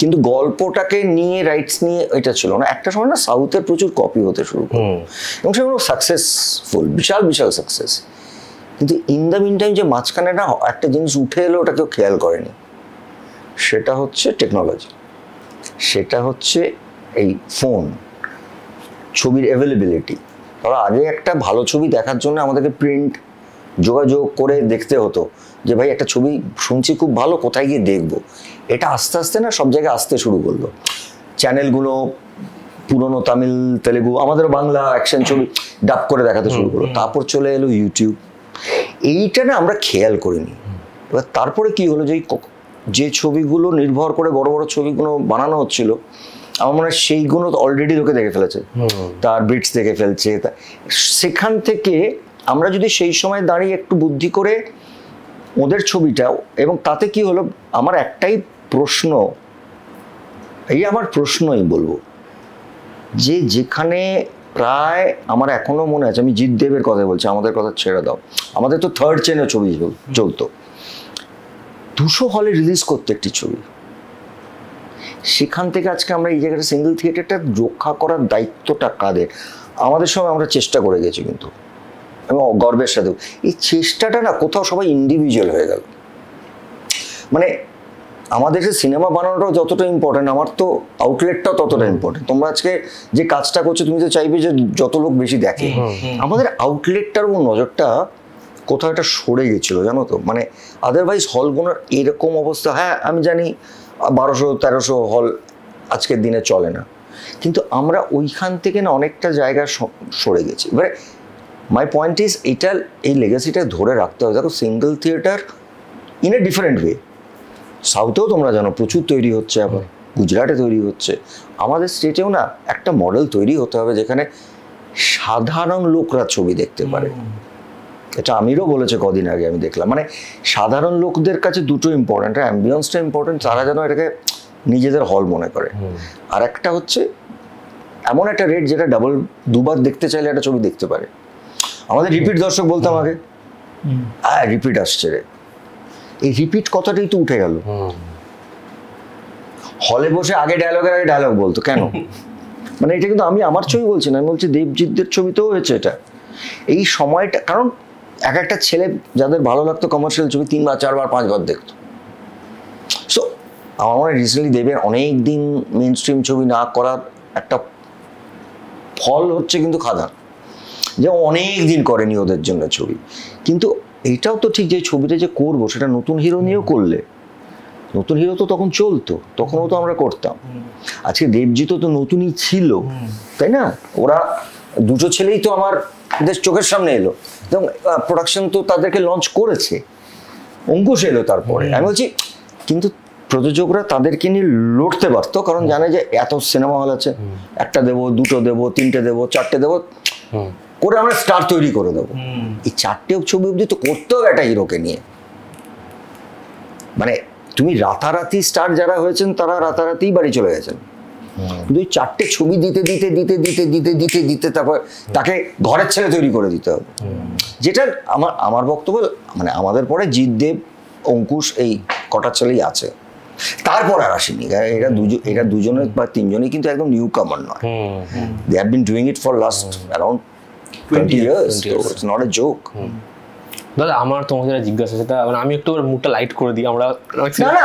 কিন্তু গল্পটাকে নিয়ে রাইটস নিয়ে এটা ছিল না। একটা সময় না সাউথের প্রচুর কপি হতে শুরু করে, এবং সেগুলো সাকসেসফুল, বিশাল বিশাল সাকসেস। কিন্তু ইন দ্য মিন টাইম যে মাঝখানে না একটা জিনিস উঠে এলো, ওটা কেউ খেয়াল করেনি, সেটা হচ্ছে টেকনোলজি, সেটা হচ্ছে এই ফোন, ছবির অ্যাভেলেবিলিটি। ধরো আগে একটা ভালো ছবি দেখার জন্য আমাদেরকে প্রিন্ট যোগাযোগ করে দেখতে হতো, যে ভাই একটা ছবি শুনছি খুব ভালো, কোথায় গিয়ে দেখবো। এটা আস্তে আস্তে না সব জায়গায় আসতে শুরু করলো, চ্যানেলগুলো পুরনো তামিল, তেলেগু, আমাদের বাংলা অ্যাকশন ছবি ডাব করে দেখাতে শুরু করলো, তারপর চলে এলো ইউটিউব। এইটা না আমরা খেয়াল করিনি। এবার তারপরে কি হলো, যে ছবিগুলো নির্ভর করে বড় বড় ছবিগুলো বানানো হচ্ছিল, আমার মনে হয় সেইগুলো অলরেডি লোকে দেখে ফেলেছে, তার বিটস দেখে ফেলছে। সেখান থেকে আমরা যদি সেই সময় দাঁড়িয়ে একটু বুদ্ধি করে ওদের ছবিটাও, এবং তাতে কি হলো, আমার একটাই প্রশ্ন, আমার প্রশ্নই বলবো, যে যেখানে প্রায় আমার এখনো মনে আছে, আমি জিৎ দেবের কথা বলছি, আমাদের কথা ছেড়ে দাও, আমাদের তো থার্ড চেনে ছবি চলতো, 200 হলে রিলিজ করতে একটি ছবি। সেখান থেকে আজকে আমরা এই জায়গাটা সিঙ্গেল থিয়েটারটা রক্ষা করার দায়িত্বটা কাদের? আমাদের সময় আমরা চেষ্টা করে গেছি, কিন্তু এবং গর্বের সাথে এই চেষ্টাটা না কোথাও সবাই ইন্ডিভিজুয়াল হয়ে গেল। মানে আমাদের সিনেমা বানানোটাও যতটা ইম্পর্টেন্ট, আমার তো আউটলেটটাও ততটা ইম্পর্টেন্ট। তোমরা আজকে যে কাজটা করছো, তুমি তো চাইবে যে যত লোক বেশি দেখে। আমাদের আউটলেটটার উপর নজরটা কোথাও একটা সরে গেছিলো, জানো তো। মানে আদারওয়াইজ হলগুলোর এরকম অবস্থা, হ্যাঁ আমি জানি 1200-1300 হল আজকের দিনে চলে না, কিন্তু আমরা ওইখান থেকে না অনেকটা জায়গা সরে গেছি। এবারে মাই পয়েন্ট ইজ, এই লেগাসিটা ধরে রাখতে হবে। দেখো, single theatre in a different way, সাউথেও তোমরা জানো প্রচুর তৈরি হচ্ছে, আবার গুজরাটে তৈরি হচ্ছে, আমাদের স্টেটেও না একটা মডেল তৈরি হতে হবে যেখানে সাধারণ লোকরা ছবি দেখতে পারে। এটা আমিরও বলেছে কদিন আগে, আমি দেখলাম। মানে সাধারণ লোকদের কাছে দুটো ইম্পর্টেন্ট, অ্যাম্বিয়েন্সটা ইম্পর্টেন্ট, তারা যেন এটাকে নিজেদের হল মনে করে। আর একটা হচ্ছে এমন একটা রেট যেটা ডাবল, দুবার দেখতে চাইলে একটা ছবি দেখতে পারে। আমাদের রিপিট দর্শক বলতাম আগে, রিপিট আসছে রে, এই রিপিট কথাটাই তো উঠে গেল। হলে বসে আগে ডায়লগের আগে ডায়লগ বলতো কেন? মানে এটা কিন্তু আমি আমার ছবি বলছি না, আমি বলছি দেবজিৎদের ছবিতেও হয়েছে এটা। এই সময়টা, কারণ এক একটা ছেলে যাদের ভালো লাগতো কমার্শিয়াল ছবি 3 বার 4 বার 5 বার দেখতো। সো আমার মনে হয় রিসেন্টলি দেবের অনেক দিন মেইন স্ট্রিম ছবি না করার একটা ফল হচ্ছে কিন্তু খাদান, যে অনেক দিন করেনি ওদের জন্য ছবি। কিন্তু এইটাও তো ঠিক যে ছবিটা যে করবো সেটা নতুন হিরো নিয়েও করলে, নতুন হিরো তো তখন চলতো, তখনও তো আমরা করতাম। আজকে দেবজিৎও তো নতুনই ছিল, তাই না? ওরা দুটো ছেলেই তো আমার চোখের সামনে এলো এবং প্রোডাকশন তো তাদেরকে লঞ্চ করেছে, অঙ্কুশ এলো তারপরে। আমি বলছি কিন্তু প্রযোজকরা তাদেরকে নিয়ে লড়তে পারতো, কারণ জানে যে এত সিনেমা হল আছে, একটা দেবো, দুটো দেবো, তিনটে দেবো, চারটে দেবো করে আমরা স্টার তৈরি করে দেবো। এই চারটে ছবি অব্দি তো করতেও একটা হিরোকে নিয়ে, মানে তুমি রাতারাতি স্টার যারা হয়েছেন তারা রাতারাতি বাড়ি চলে গেছেন, কিন্তু ওই চারটে ছবি দিতে দিতে দিতে দিতে দিতে দিতে দিতে তারপর তাকে ঘরের ছেলে তৈরি করে দিতে হবে। যেটা আমার বক্তব্য, মানে আমাদের পরে জিৎ, দেব, অঙ্কুশ এই কটা ছেলেই আছে, তারপর আর আসেনি। এরা দুজনের বা তিনজনই কিন্তু একদম নিউ কামার নয়, they have been doing it for last around 20 years, so it's not a joke.
দাদা আমার তোমাকে যেটা জিজ্ঞাসা, সেটা মানে আমি একটু মুডটা লাইট করে দিই, আমরা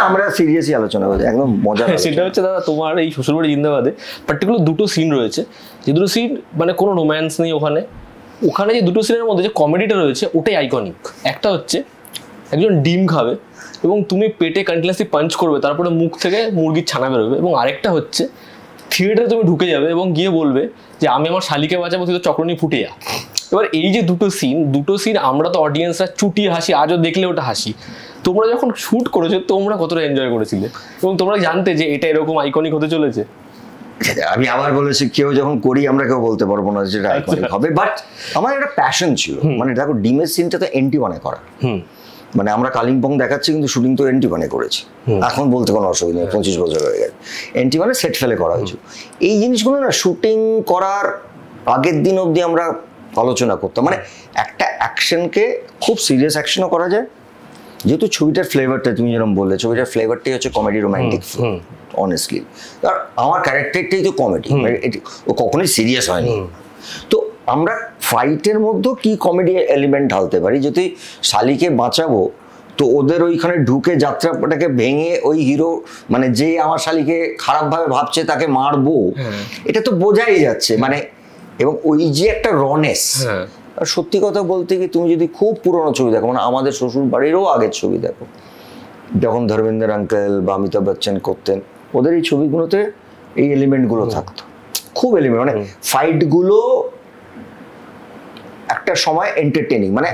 আমরা সিরিয়াসলি আলোচনা করি, একদম মজা।
সেটা হচ্ছে দাদা তোমার এই শ্বশুরবাড়ি জিন্দাবাদে পার্টিকুলার দুটো সিন রয়েছে, যে দুটো সিন মানে কোনো রোম্যান্স নেই ওখানে, ওখানে যে দুটো সিনের মধ্যে যে কমেডিটা রয়েছে ওটাই আইকনিক। একটা হচ্ছে একজন ডিম খাবে এবং তুমি পেটে কন্টিনিউয়াসলি পাঞ্চ করবে, তারপরে মুখ থেকে মুরগির ছানা বেরোবে, এবং আরেকটা হচ্ছে থিয়েটারে তুমি ঢুকে যাবে এবং গিয়ে বলবে যে আমি আমার শালিকে বাঁচাবো, তুই তো চক্রনি ফুটে যা। এবার এই যে দুটো সিন আমরা তো অডিয়েন্সরা চুটিয়ে হাসি, আজও দেখলে ওটা হাসি। তোমরা যখন শ্যুট করেছো তোমরা কতটা এনজয় করেছিলে, এবং তোমরা জানতে যে এটা এরকম আইকনিক হতে চলেছে?
আমি আবার বলেছি, কেউ যখন করি আমরা কেউ বলতে পারবো না যেটা আইকনিক হবে, বাট আমার একটা প্যাশন ছিল। মানে দেখো ডিমের সিনটা তো এন্টিবানে করা, মানে আমরা কালিম্পং দেখাচ্ছি কিন্তু শুটিং তো এন্টিবানে করেছি, এখন বলতে কোনো অসুবিধা নেই, 25 বছর হয়ে গেছে। এন্টিবানে সেট ফেলে করা হয়েছে। এই জিনিসগুলো না শুটিং করার আগের দিন অবধি আমরা আলোচনা করতাম। মানে একটা অ্যাকশনকে খুব সিরিয়াস অ্যাকশনও করা যায়, যেহেতু ছবিটার ফ্লেভারটা তুমি যেরকম বললে, ছবিটার ফ্লেভারটাই হচ্ছে কমেডি রোম্যান্টিক অনেস্টলি। আর আমার ক্যারেক্টারটাই তো কমেডি, ও কখনোই সিরিয়াস হয়নি। তো আমরা ফাইটের মধ্যেও কি কমেডি এলিমেন্ট ঢালতে পারি, যদি শালিকে বাঁচাবো তো ওদের ওইখানে ঢুকে যাত্রাটাকে ভেঙে ওই হিরো, মানে যে আমার শালিকে খারাপভাবে ভাবছে তাকে মারবো, এটা তো বোঝাই যাচ্ছে। মানে এবং ওই যে একটা রনেস, সত্যি কথা বলতে কি তুমি যদি খুব পুরোনো ছবি দেখো, মানে আমাদের শ্বশুর বাড়িরও আগের ছবি দেখো, যখন ধর্মেন্দ্র আঙ্কেল বা অমিতাভ বচ্চন করতেন, ওদের এই ছবিগুলোতে এই এলিমেন্টগুলো থাকতো, খুব এলিমেন্ট। মানে ফাইটগুলো একটা সময় এন্টারটেনিং, মানে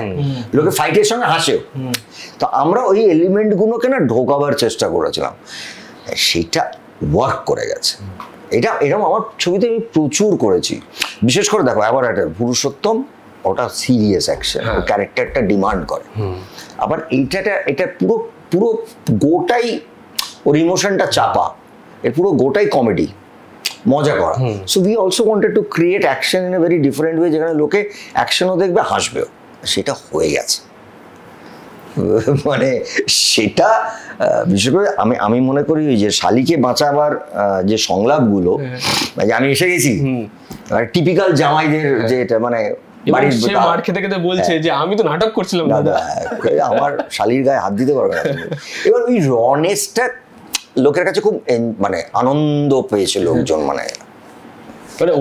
লোকে ফাইটের সঙ্গে হাসেও, তো আমরা ওই এলিমেন্টগুলোকে না ঢোকাবার চেষ্টা করেছিলাম, সেটা ওয়ার্ক করে গেছে। এটা এরকম আমার ছবিতে আমি প্রচুর করেছি। বিশেষ করে দেখো আবার একটা পুরুষোত্তম, ওটা সিরিয়াস অ্যাকশন, ক্যারেক্টারটা ডিমান্ড করে। আবার এটা পুরো পুরো গোটাই ওর ইমোশনটা চাপা, এর পুরো গোটাই কমেডি, মজা করা। So we also wanted to create action in a very different way, যেখানে লোকে অ্যাকশনও দেখবে হাসবেও। সেটা হয়ে গেছে। মানে সেটা বিশেষ করে আমি মনে করি যে শালিকে বাঁচাবার যে সংলাপগুলো, আমি এসে গেছি টিপিক্যাল জামাইদের, যে এটা মানে বাড়ির
মার খেতে খেতে বলছে যে আমি তো নাটক করছিলাম দাদা,
আমার শালির গায়ে হাত দিতে পারবে না। এবার ওই রনেসটা লোকের কাছে খুব মানে আনন্দ পেয়েছে লোকজন। মানে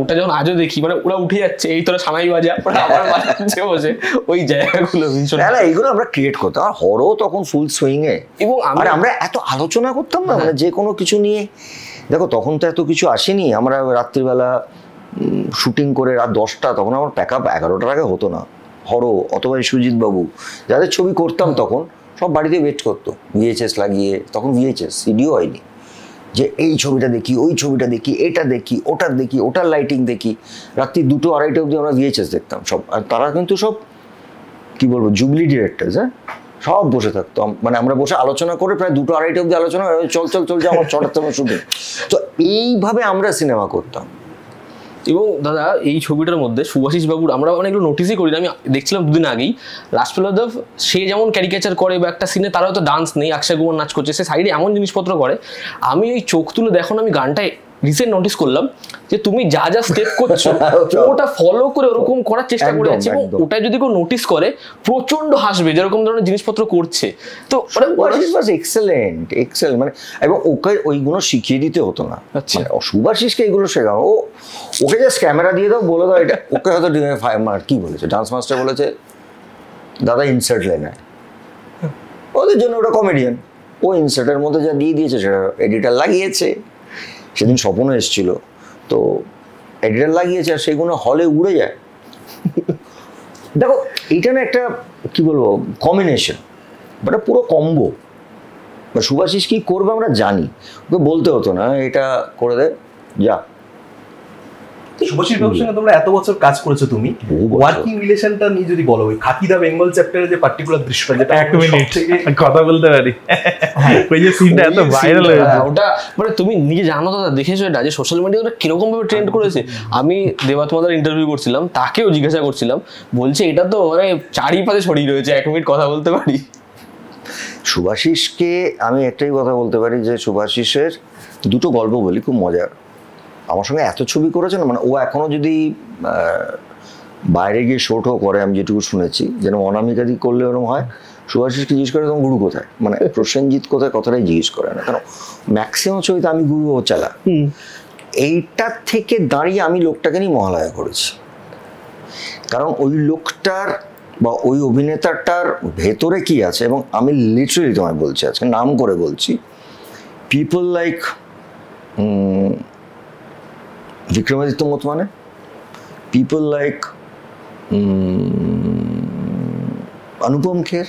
ওটা যখন আজও দেখি, মানে ওরা উঠে যাচ্ছে, এই তোরা সানাই বাজা, আবার বাজাচ্ছে বসে, ওই জায়গাগুলো ভীষণ।
এইগুলো আমরা ক্রিয়েট করতাম। আর হরও তখন ফুল সুইং এ, এবং আমরা এত আলোচনা করতাম না, মানে যে কোনো কিছু নিয়ে। দেখো তখন তো এত কিছু আসেনি, আমরা রাত্রিবেলা শুটিং করে রাত 10টা, তখন আমার প্যাক আপ 11টার আগে হতো না। হরো অথবা সুজিত বাবু যাদের ছবি করতাম তখন সব বাড়িতে ওয়েট করতো VHS লাগিয়ে, তখন VHS সিডিও হয়নি, যে এই ছবিটা দেখি, ওই ছবিটা দেখি, এটা দেখি, ওটার দেখি, ওটার লাইটিং দেখি। রাত্রি 2টো 2:30 অবধি আমরা VHS দেখতাম সব। আর তারা কিন্তু সব কি বলবো জুবলি ডিরেক্টরস, সব বসে থাকতাম। মানে আমরা বসে আলোচনা করে প্রায় 2টো 2:30 অবধি আলোচনা, চল যে আমার 6টার সময় শুটিং। তো এইভাবে আমরা সিনেমা করতাম।
এবং দাদা এই ছবিটার মধ্যে শুভাশিস বাবুর আমরা অনেকগুলো নোটিসই করি না, আমি দেখছিলাম দুদিন আগেই রাজপ্রসাদ সে যেমন ক্যারিকেচার করে বা একটা সিনে তার হয়তো ডান্স নেই, অক্ষয় কুমার নাচ করছে, সে সাইডে এমন জিনিসপত্র করে, আমি ওই চোখ তুলে দেখো আমি গানটায় রিসেন্ট নোটিস করলাম যে তুমি যা যা স্টেপ করছো ওটা ফলো করে ওরকম করার চেষ্টা করে যাচ্ছে, এবং ওটা যদি কেউ নোটিস করে প্রচন্ড হাসবে যেরকম ধরনের জিনিসপত্র করছে। তো
এক্সেলেন্ট এক্সেলেন্ট মানে, এবং ওকে ওইগুলো শিখিয়ে দিতে হতো না। আচ্ছা, শুভাশিসকে এইগুলো শেখানো, ওকে জাস্ট ক্যামেরা দিয়ে দাও, বলে দাও এটা, ওকে হয়তো কি বলেছে ডান্স মাস্টার বলেছে দাদা ইনসার্ট লেনা, ওদের জন্য ওটা কমেডিয়ান, ও ইনসার্টের মধ্যে যা দিয়ে দিয়েছে সেটা এডিটার লাগিয়েছে। সেদিন স্বপ্নও এসেছিল, তো এডিটার লাগিয়েছে আর সেগুলো হলে উড়ে যায়। দেখো এইটা না একটা কি বলবো কম্বিনেশন, বাট পুরো কম্বো। বা শুভাশিস কি করবে আমরা জানি, ওকে বলতে হতো না এটা করে দে যা।
শুভাশিস বাবুর সঙ্গে তোমরা এত বছর কাজ করেছো, তুমি ওয়ার্কিং রিলেশনটা নিয়ে যদি বলো, ওই খাকি দা বেঙ্গল চ্যাপ্টারের যে পার্টিকুলার দৃশ্যটা, যেটা
এক মিনিট কথা বলতে পারি, ওই যে সিনটা এত ভাইরাল হয়েছে,
ওটা মানে তুমি নিজে জানো দাদা, দেখেছো এটা যে সোশ্যাল মিডিয়া ওটা কিরকম ভাবে ট্রেন্ড করেছে। আমি দেবাত্মাদার ইন্টারভিউ করছিলাম, তাকেও জিজ্ঞাসা করছিলাম, বলছে এটা তো মানে চারিপাশে ছড়িয়ে রয়েছে, 1 মিনিট কথা বলতে পারি।
শুভাশিসকে আমি একটাই কথা বলতে পারি যে শুভাশিসের দুটো গল্প বলি খুব মজার। আমার সঙ্গে এত ছবি করেছে না, মানে ও এখনো যদি বাইরে গিয়ে শোটও করে, আমি যেটুকু শুনেছি যেন অনামিকাদি করলে ওরকম হয়, শুভাশিসকে জিজ্ঞেস করে তখন গুরু কোথায়, মানে প্রসেনজিৎ কোথায় কথাটাই জিজ্ঞেস করে না, কারণ ম্যাক্সিমাম ছবিতে আমি গুরু ও চালা। এইটার থেকে দাঁড়িয়ে আমি লোকটাকে নিয়ে মহালয়া করেছি, কারণ ওই লোকটার বা ওই অভিনেতাটার ভেতরে কি আছে, এবং আমি লিটারেলি তোমায় বলছি, আজকে নাম করে বলছি, people like Vikramaditya Motwane, people like Anupam Kher.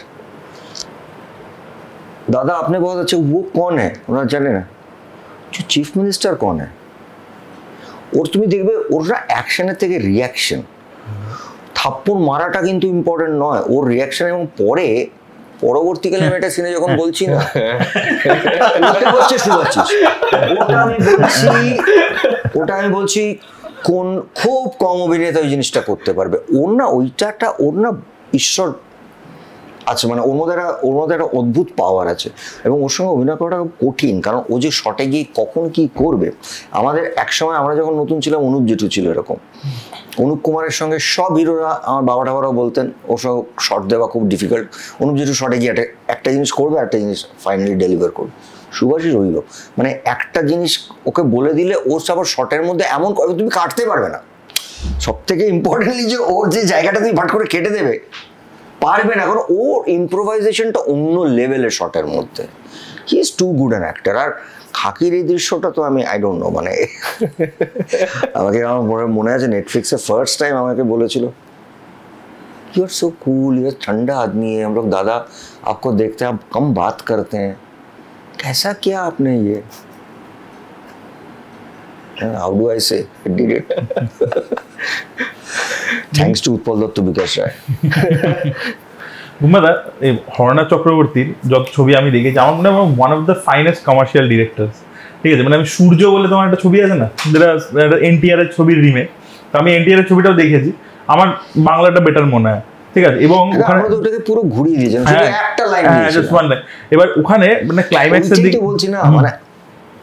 दादा आपने बहुत अच्छे, वो कौन है ওনারা জানে না, जो चीफ मिनिस्टर कौन है, ওর তুমি দেখবে ওরা অ্যাকশনের থেকে রিয়াকশন, থাপ্পড় মারাটা কিন্তু ইম্পর্টেন্ট নয়, ওর রিয়াকশন। এবং পরে পরবর্তীকালে আমি একটা সিনে যখন বলছি না ওটা হচ্ছে শুভাশিস, ওটা আমি বলছি কোন খুব কম অভিনেতা ওই জিনিসটা করতে পারবে। ওর না ওইটাটা ওর না ঈশ্বর আছে, মানে ওর মধ্যে একটা অদ্ভুত পাওয়ার আছে, এবং ওর সঙ্গে অভিনয় করাটা খুব কঠিন, কারণ ও যে শটে গিয়ে কখন কি করবে। আমাদের একসময় আমরা যখন নতুন ছিলাম, অনুপ জেঠু ছিল এরকম, অনুপ কুমারের সঙ্গে সব হিরোরা, আমার বাবা টাবারাও বলতেন ওর সঙ্গে শট দেওয়া খুব ডিফিকাল্ট, অনুপ জেঠু শটে গিয়ে একটা জিনিস করবে, একটা জিনিস ফাইনালি ডেলিভার করবে। শুভাশিস হইল মানে একটা জিনিস ওকে বলে দিলে ওর আবার শটের মধ্যে এমন করবে তুমি কাটতে পারবে না, সব থেকে ইম্পর্টেন্টলি যে ওর যে জায়গাটা তুমি ভাট করে কেটে দেবে পারবে না, কারণ ওর ইম্প্রোভাইজেশনটা অন্য লেভেলের শটের মধ্যে। He is too good an actor. আর খাকির এই দৃশ্যটা তো আমি আই ডোন্ট নো, মানে আমাকে আমার মনে আছে নেটফ্লিক্সে ফার্স্ট টাইম আমাকে বলেছিল you are so cool, you ठंडा आदमी है, हम लोग दादा आपको देखते हैं, आप कम बात करते हैं, कैसा किया आपने ये, how do I say did it, thanks to Utpal Dutt Vikas Roy.
বুম্বাদা এই হরনা চক্রবর্তীর যত ছবি আমি দেখেছি, আমার মনে হয় one of the finest commercial directors, ঠিক আছে। মানে আমি সূর্য বলে তোমার একটা ছবি আছে না, যেটা এনটিআর এর ছবির রিমেক, তো আমি এনটিআর এর ছবিটাও দেখেছি, আমার বাংলাটা বেটার মনে হয়, ঠিক আছে। এবং ওখানে
ওটাকে পুরো ঘুরিয়ে দিয়েছেন, শুধু একটা লাইন দিয়েছেন।
এবার ওখানে মানে ক্লাইম্যাক্সের দিকে
বলছি না, মানে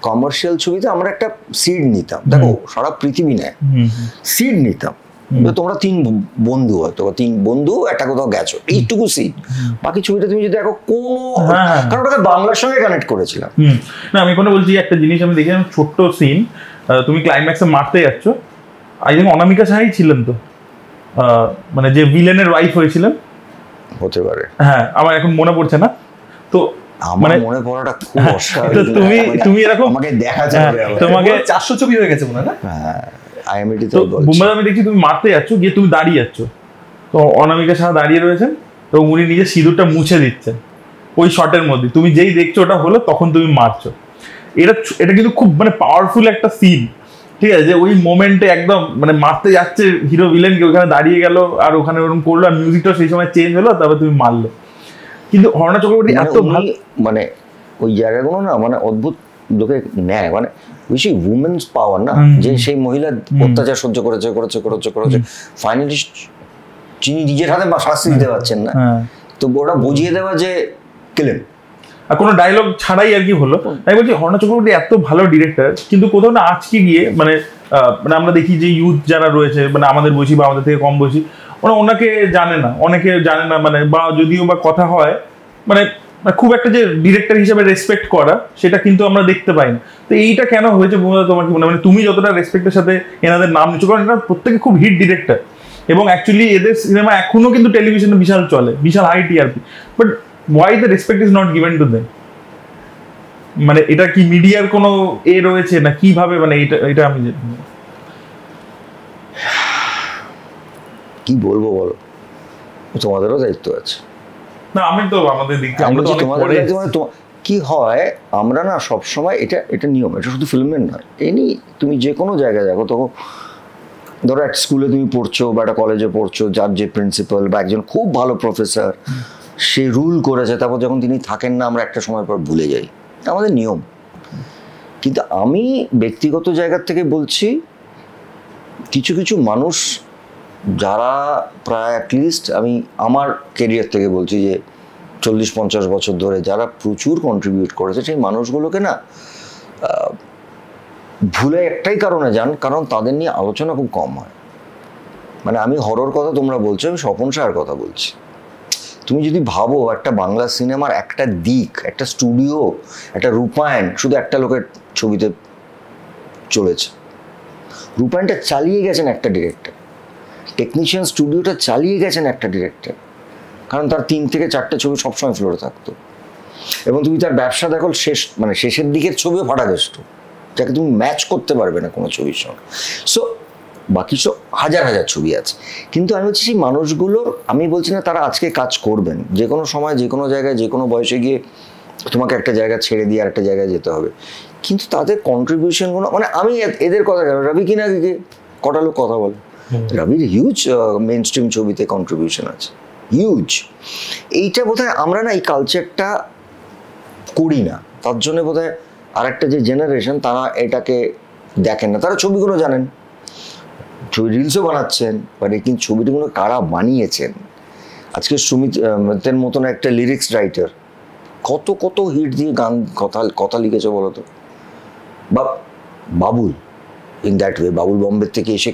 কমার্শিয়াল ছবিতে আমরা একটা সিড নিতাম, দেখো সারা পৃথিবী নেয় সিড নিতাম, তোমরা 3 বন্ধু হয়তো 3 বন্ধু একটা কোথাও গেছো, এইটুকু সিড। বাকি ছবিটা তুমি যদি দেখো কোনো, কারণ ওটাকে বাংলার সঙ্গে কানেক্ট করেছিলাম
না। আমি কোনো বলছি একটা জিনিস আমি দেখেছিলাম, ছোট্ট সিন, তুমি ক্লাইম্যাক্সে মারতে যাচ্ছ, আই থিঙ্ক অনামিকা সাহাই ছিলেন তো, মানে যে ভিলেনের ওয়াইফ হয়েছিলেন,
হতে পারে,
হ্যাঁ আমার এখন মনে পড়ছে না, তো
মানে মনে পড়াটা খুব অসাধারণ।
তুমি এরকম
আমাকে দেখা যাবে,
তোমাকে 400 ছবি হয়ে গেছে মনে হয় না,
হ্যাঁ আইএমডি
তো বুম্বাদা আমি দেখছি তুমি মারতে যাচ্ছ, গিয়ে তুমি দাঁড়িয়ে যাচ্ছ, তো অনামিকা সাহা দাঁড়িয়ে রয়েছেন, তো উনি নিজের সিঁদুরটা মুছে দিচ্ছেন ওই শটের মধ্যে, তুমি যেই দেখছো ওটা হলো তখন তুমি মারছো। এটা কিন্তু খুব মানে পাওয়ারফুল একটা সিন, ঠিক আছে, যে ওই মোমেন্টে একদম মানে মারতে যাচ্ছে হিরো ভিলেনকে, ওখানে দাঁড়িয়ে গেল আর ওখানে ওরকম করলো, আর মিউজিকটাও সেই সময় চেঞ্জ হলো, তারপর তুমি মারলে। কিন্তু হরনা চক্রবর্তী এত
মানে ওই জায়গাগুলো না মানে অদ্ভুত লোকে নেয়, মানে বেশি উমেন্স পাওয়ার না, যে সেই মহিলা অত্যাচার সহ্য করেছে করেছে করেছে করেছে ফাইনালি যিনি নিজের হাতে শাস্তি দিতে পারছেন না, তো ওরা বুঝিয়ে দেওয়া যে কিলেন
আর কোনো ডায়লগ ছাড়াই আর কি হলো। আমি বলছি হর্ণ চক্রবর্তী এত ভালো ডিরেক্টর, কিন্তু কোথাও না আজকে গিয়ে মানে আমরা দেখি যে ইউথ যারা রয়েছে, মানে আমাদের বয়সী বা আমাদের থেকে কম বয়সী, ওনাকে জানে না, অনেকে জানে না, মানে বা যদিও বা কথা হয় মানে খুব একটা যে ডিরেক্টর হিসেবে রেসপেক্ট করা সেটা কিন্তু আমরা দেখতে পাই না। তো এইটা কেন হয়েছে তোমার কি মনে হয়? মানে তুমি যতটা রেসপেক্টের সাথে এনাদের নাম নিচ্ছ, কারণ এরা প্রত্যেকে খুব হিট ডিরেক্টর এবং অ্যাকচুয়ালি এদের সিনেমা এখনো কিন্তু টেলিভিশনে বিশাল চলে, বিশাল high TRP, but why the respect is not given to them? মানে এটা কি মিডিয়ার কোনো রয়েছে না কিভাবে, মানে এটা আমি
কি বলবো বলো, তোমাদেরও দায়িত্ব আছে
না। আমি তো আমাদের দিক থেকে আমরা তো
কি হয়, আমরা না সবসময় এটা নিয়ম, এটা শুধু ফিল্মের নয়, এনি তুমি যে কোনো জায়গায় দেখো, তখন ধরো একটা স্কুলে তুমি পড়ছো বা একটা কলেজে পড়ছো, যার যে প্রিন্সিপাল বা একজন খুব ভালো প্রফেসর সে রুল করেছে, তারপর যখন তিনি থাকেন না আমরা একটা সময় পর ভুলে যাই, আমাদের নিয়ম। কিন্তু আমি ব্যক্তিগত জায়গা থেকে বলছি, কিছু কিছু মানুষ যারা প্রায় অ্যাটলিস্ট আমি আমার কেরিয়ার থেকে বলছি যে 40-50 বছর ধরে যারা প্রচুর কন্ট্রিবিউট করেছে, সেই মানুষগুলোকে না ভুলে একটাই কারণে যান, কারণ তাদের নিয়ে আলোচনা খুব কম হয়। মানে আমি হরর কথা তোমরা বলছো, আমি স্বপন শাহর কথা বলছি। তুমি যদি ভাবো একটা বাংলা সিনেমার একটা দিক, একটা স্টুডিও, একটা রূপায়ণ শুধু একটা লোকের ছবিতে চলেছে, রূপায়ণটা চালিয়ে গেছেন একটা ডিরেক্টর, টেকনিশিয়ান স্টুডিওটা চালিয়ে গেছেন একটা ডিরেক্টর, কারণ তার 3 থেকে 4টে ছবি সবসময় ফ্লোরে থাকতো, এবং তুমি তার ব্যবসা দেখো মানে শেষের দিকের ছবিও ফাটাকেষ্ট, যাকে তুমি ম্যাচ করতে পারবে না কোনো ছবির সঙ্গে। সো বাকি সব হাজার হাজার ছবি আছে, কিন্তু আমি বলছি সেই মানুষগুলোর, আমি বলছি না তারা আজকে কাজ করবেন, যে কোনো সময় যে কোনো জায়গায় যে কোনো বয়সে গিয়ে তোমাকে একটা জায়গা ছেড়ে দিয়ে আরেকটা জায়গায় যেতে হবে, কিন্তু তাদের কন্ট্রিবিউশনগুলো, মানে আমি এদের কথা কেন, রবি কিনাকে কটা লোক কথা বলে, রবির হিউজ মেইন স্ট্রিম ছবিতে কন্ট্রিবিউশন আছে, হিউজ। এইটা বোধহয় আমরা না এই কালচারটা করি না, তার জন্য বোধহয় আরেকটা যে জেনারেশন তারা এটাকে দেখেন না, তারা ছবিগুলো জানেন, ছবি রিলসও বানাচ্ছেন, বাট কিন্তু ছবিগুলো কারা বানিয়েছেন, আজকে সুমিতের মতন একটা লিরিক্স রাইটার কত কত হিট দিয়ে গান কথা লিখেছে বলো তো, বা Babul in that way, Babul বম্বের থেকে এসে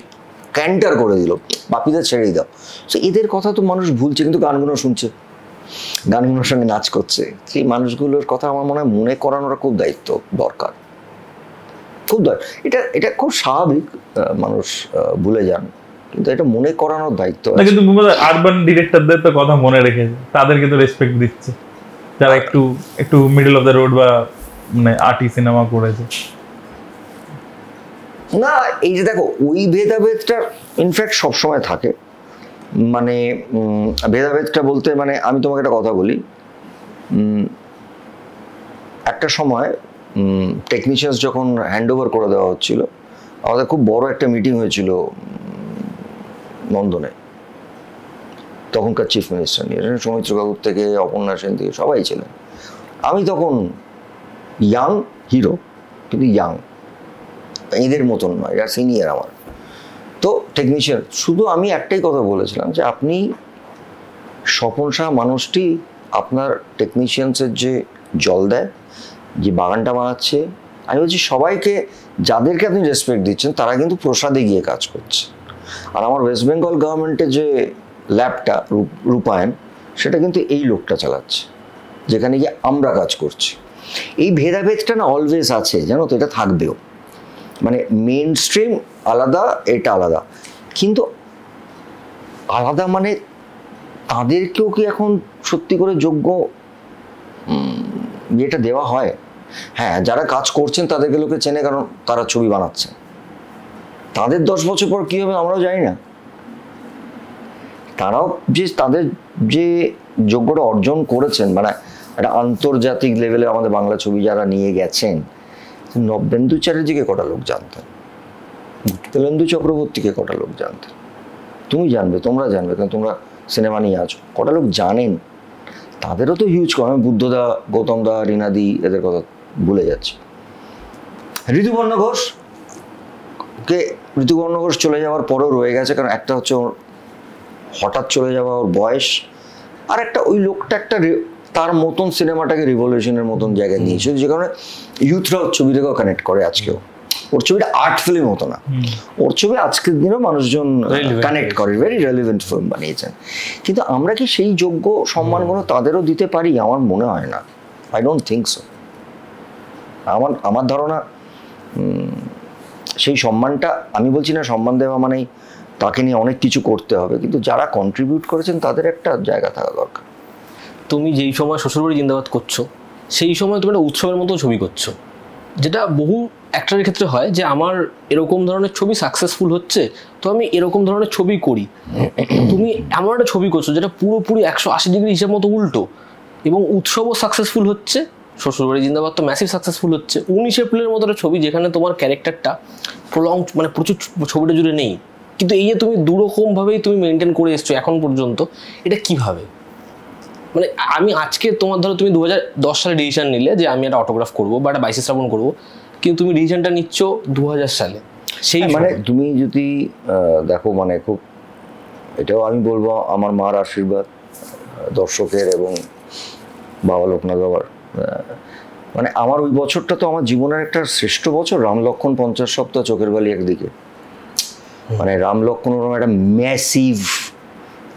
ক্যান্টার করে দিল, বাপিদের ছেড়েই দাও। সো এদের কথা তো মানুষ ভুলছে, কিন্তু গানগুলো শুনছে, গানগুলোর সঙ্গে নাচ করছে, সেই মানুষগুলোর কথা আমার মনে হয় মনে করানোর খুব দায়িত্ব দরকার, খুব দরকার। এটা খুব স্বাভাবিক, মানুষ ভুলে যান, কিন্তু এটা মনে করানোর দায়িত্ব আছে।
কিন্তু আরবান ডিরেক্টরদের তো কথা মনে রেখেছে, তাদেরকে তো রেসপেক্ট দিচ্ছে, যারা একটু মিডল অফ দ্য রোড বা মানে আর্টি সিনেমা করেছে।
না এই যে দেখো ওই ভেদাভেদটা ইনফ্যাক্ট সবসময় থাকে, মানে ভেদাভেদটা বলতে মানে আমি তোমাকে একটা কথা বলি, একটা সময় টেকনিশিয়ানস যখন হ্যান্ড ওভার করে দেওয়া হচ্ছিল, আমাদের খুব বড় একটা মিটিং হয়েছিল নন্দনে, তখনকার চিফ মিনিস্টার নিয়ে, সৌমিত্র কাকুর থেকে অপর্ণা সেন থেকে সবাই ছিলেন। আমি তখন ইয়াং হিরো, কিন্তু ইয়াং এদের মতন নয়, এরা সিনিয়র আমার, তো টেকনিশিয়ান, শুধু আমি একটাই কথা বলেছিলাম যে আপনি স্বপন শাহ মানুষটি আপনার টেকনিশিয়ানসের যে জল দেয়, যে বাগানটা বানাচ্ছে, আমি বলছি সবাইকে যাদেরকে আপনি রেসপেক্ট দিচ্ছেন তারা কিন্তু প্রসাদে গিয়ে কাজ করছে, আর আমার ওয়েস্ট বেঙ্গল গভর্নমেন্টের যে ল্যাবটা রূপায়ণ, সেটা কিন্তু এই লোকটা চালাচ্ছে, যেখানে গিয়ে আমরা কাজ করছি। এই ভেদাভেদটা না অলওয়েজ আছে, জানো তো, এটা থাকবেও, মানে মেইন স্ট্রিম আলাদা, এটা আলাদা, কিন্তু আলাদা মানে তাদেরকেও কি এখন সত্যি করে যোগ্য এটা দেওয়া হয়? হ্যাঁ, যারা কাজ করছেন তাদেরকে লোকে চেনে, কারণ তারা ছবি বানাচ্ছে, তাদের 10 বছর পর কী হবে আমরাও জানি না, তারাও যে তাদের যে যোগ্যটা অর্জন করেছেন, মানে একটা আন্তর্জাতিক লেভেলে আমাদের বাংলা ছবি যারা নিয়ে গেছেন, নবেন্দু চ্যাটার্জিকে কটা লোক জানতেন, গুপ্তেন্দু চক্রবর্তীকে কটা লোক জানতেন, তুমি জানবে, তোমরা জানবে, কারণ তোমরা সিনেমা নিয়ে আছো, কটা লোক জানেন, তাদেরও তো হিউজ কম। আমি বুদ্ধদা, গৌতম দা, রিনাদি এদের কথা ভুলে যাচ্ছি, ঋতুপর্ণ ঘোষ ঋতুপর্ণ ঘোষ চলে যাওয়ার পরেও রয়ে গেছে, কারণ একটা হচ্ছে ওর হঠাৎ চলে যাওয়া, ওর বয়স, আর একটা ওই লোকটা একটা তার মতন সিনেমাটাকে রিভলিউশনের মতন জায়গায় নিয়েছে, যে কারণে ইউথরা ওর ছবিটাকেও কানেক্ট করে আজকেও। ওর ছবিটা আর্ট ফিল্ম হতো না, ওর ছবি আজকের দিনেও মানুষজন কানেক্ট করে, ভেরি রেলিভেন্ট ফিল্ম বানিয়েছেন। কিন্তু আমরা কি সেই যোগ্য সম্মানগুলো তাদেরও দিতে পারি? আমার মনে হয় না, আই ডোন্ট থিঙ্ক সো। আমার ধারণা সেই সম্মানটা, আমি বলছি না সম্মান দেওয়া মানেই তাকে নিয়ে অনেক কিছু করতে হবে, কিন্তু যারা কন্ট্রিবিউট করেছেন তাদের একটা জায়গা থাকা দরকার।
তুমি যেই সময় শ্বশুরবাড়ি জিন্দাবাদ করছো, সেই সময় তুমি একটা উৎসবের মতো ছবি করছো, যেটা বহু অ্যাক্টরের ক্ষেত্রে হয় যে আমার এরকম ধরনের ছবি সাকসেসফুল হচ্ছে, তো আমি এরকম ধরনের ছবি করি। তুমি এমন একটা ছবি করছো যেটা পুরোপুরি 180 ডিগ্রি হিসেব মতো উল্টো, এবং উৎসবও সাকসেসফুল হচ্ছে, শ্বশুরবাড়ি জিন্দাবাদ তো ম্যাসিভ সাকসেসফুল হচ্ছে। 19 এপ্রিলের মতো একটা ছবি যেখানে তোমার ক্যারেক্টারটা প্রলং, মানে প্রচুর ছবিটা জুড়ে নেই, কিন্তু এই যে তুমি দুরকমভাবেই তুমি মেনটেন করে এসছো এখন পর্যন্ত, এটা কিভাবে? মানে আমি আজকে তোমার ধরো তুমি 2010 সালে ডিসিশন নিলে যে আমি একটা অটোগ্রাফ করবো বা একটা 22 শ্রাবণ করবো, কিন্তু তুমি ডিসিশনটা নিচ্ছ 2000 সালে। সেই
মানে তুমি যদি দেখো, মানে খুব, এটাও আমি বলবো আমার মার আশীর্বাদ, দর্শকের এবং বাবা লোকনাথ বাবার, মানে আমার ওই বছরটা তো আমার জীবনের একটা শ্রেষ্ঠ বছর। রাম লক্ষণ 50 সপ্তাহ, চোখের বালি একদিকে, মানে রাম লক্ষণ একটা ম্যাসিভ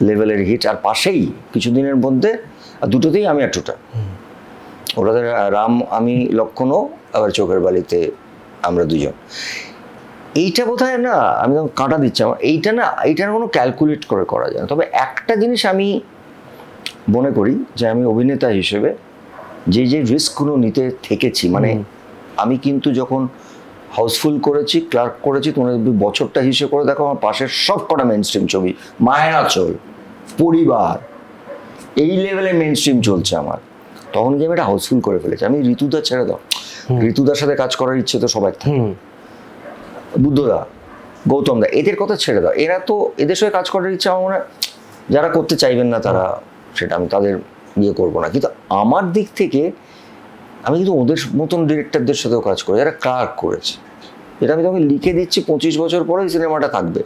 লেভেলের হিট, আর পাশেই কিছুদিনের মধ্যে দুটোতেই আমি একটুটা, ওটাতে রাম আমি লক্ষণও, আবার চোখের বালিতে আমরা দুজন। এইটা বোধহয় না, আমি তখন কাঁটা দিচ্ছি আমার, এইটা না, এইটার কোনো ক্যালকুলেট করে করা যায় না। তবে একটা জিনিস আমি মনে করি যে আমি অভিনেতা হিসেবে যে রিস্কগুলো নিতে থেকেছি, মানে আমি কিন্তু যখন হাউসফুল করেছি, ক্লার্ক করেছি, তোমরা বছরটা হিসেবে করে দেখো, আমার পাশের সব কটা মেন স্ট্রিম ছবি, মায়াচল, পরিবার, এই লেভেলে মেন স্ট্রিম চলছে আমার, তখন গিয়ে আমি এটা হাউসফুল করে ফেলেছি। আমি ঋতুদা ছেড়ে দাও, ঋতুদার সাথে কাজ করার ইচ্ছে তো সবাই থাকে, বুদ্ধদা, গৌতম দা, এদের কথা ছেড়ে দাও, এরা তো, এদের সাথে কাজ করার ইচ্ছা আমার মনে হয়, যারা করতে চাইবেন না তারা, সেটা আমি তাদের ইয়ে করবো না। কিন্তু আমার দিক থেকে আমি কিন্তু ওদের মতন ডিরেক্টরদের সাথেও কাজ করি যারা ক্লার্ক করেছে, যেটা আমি তোমাকে লিখে দিচ্ছি 25 বছর পরে এই সিনেমাটা থাকবে,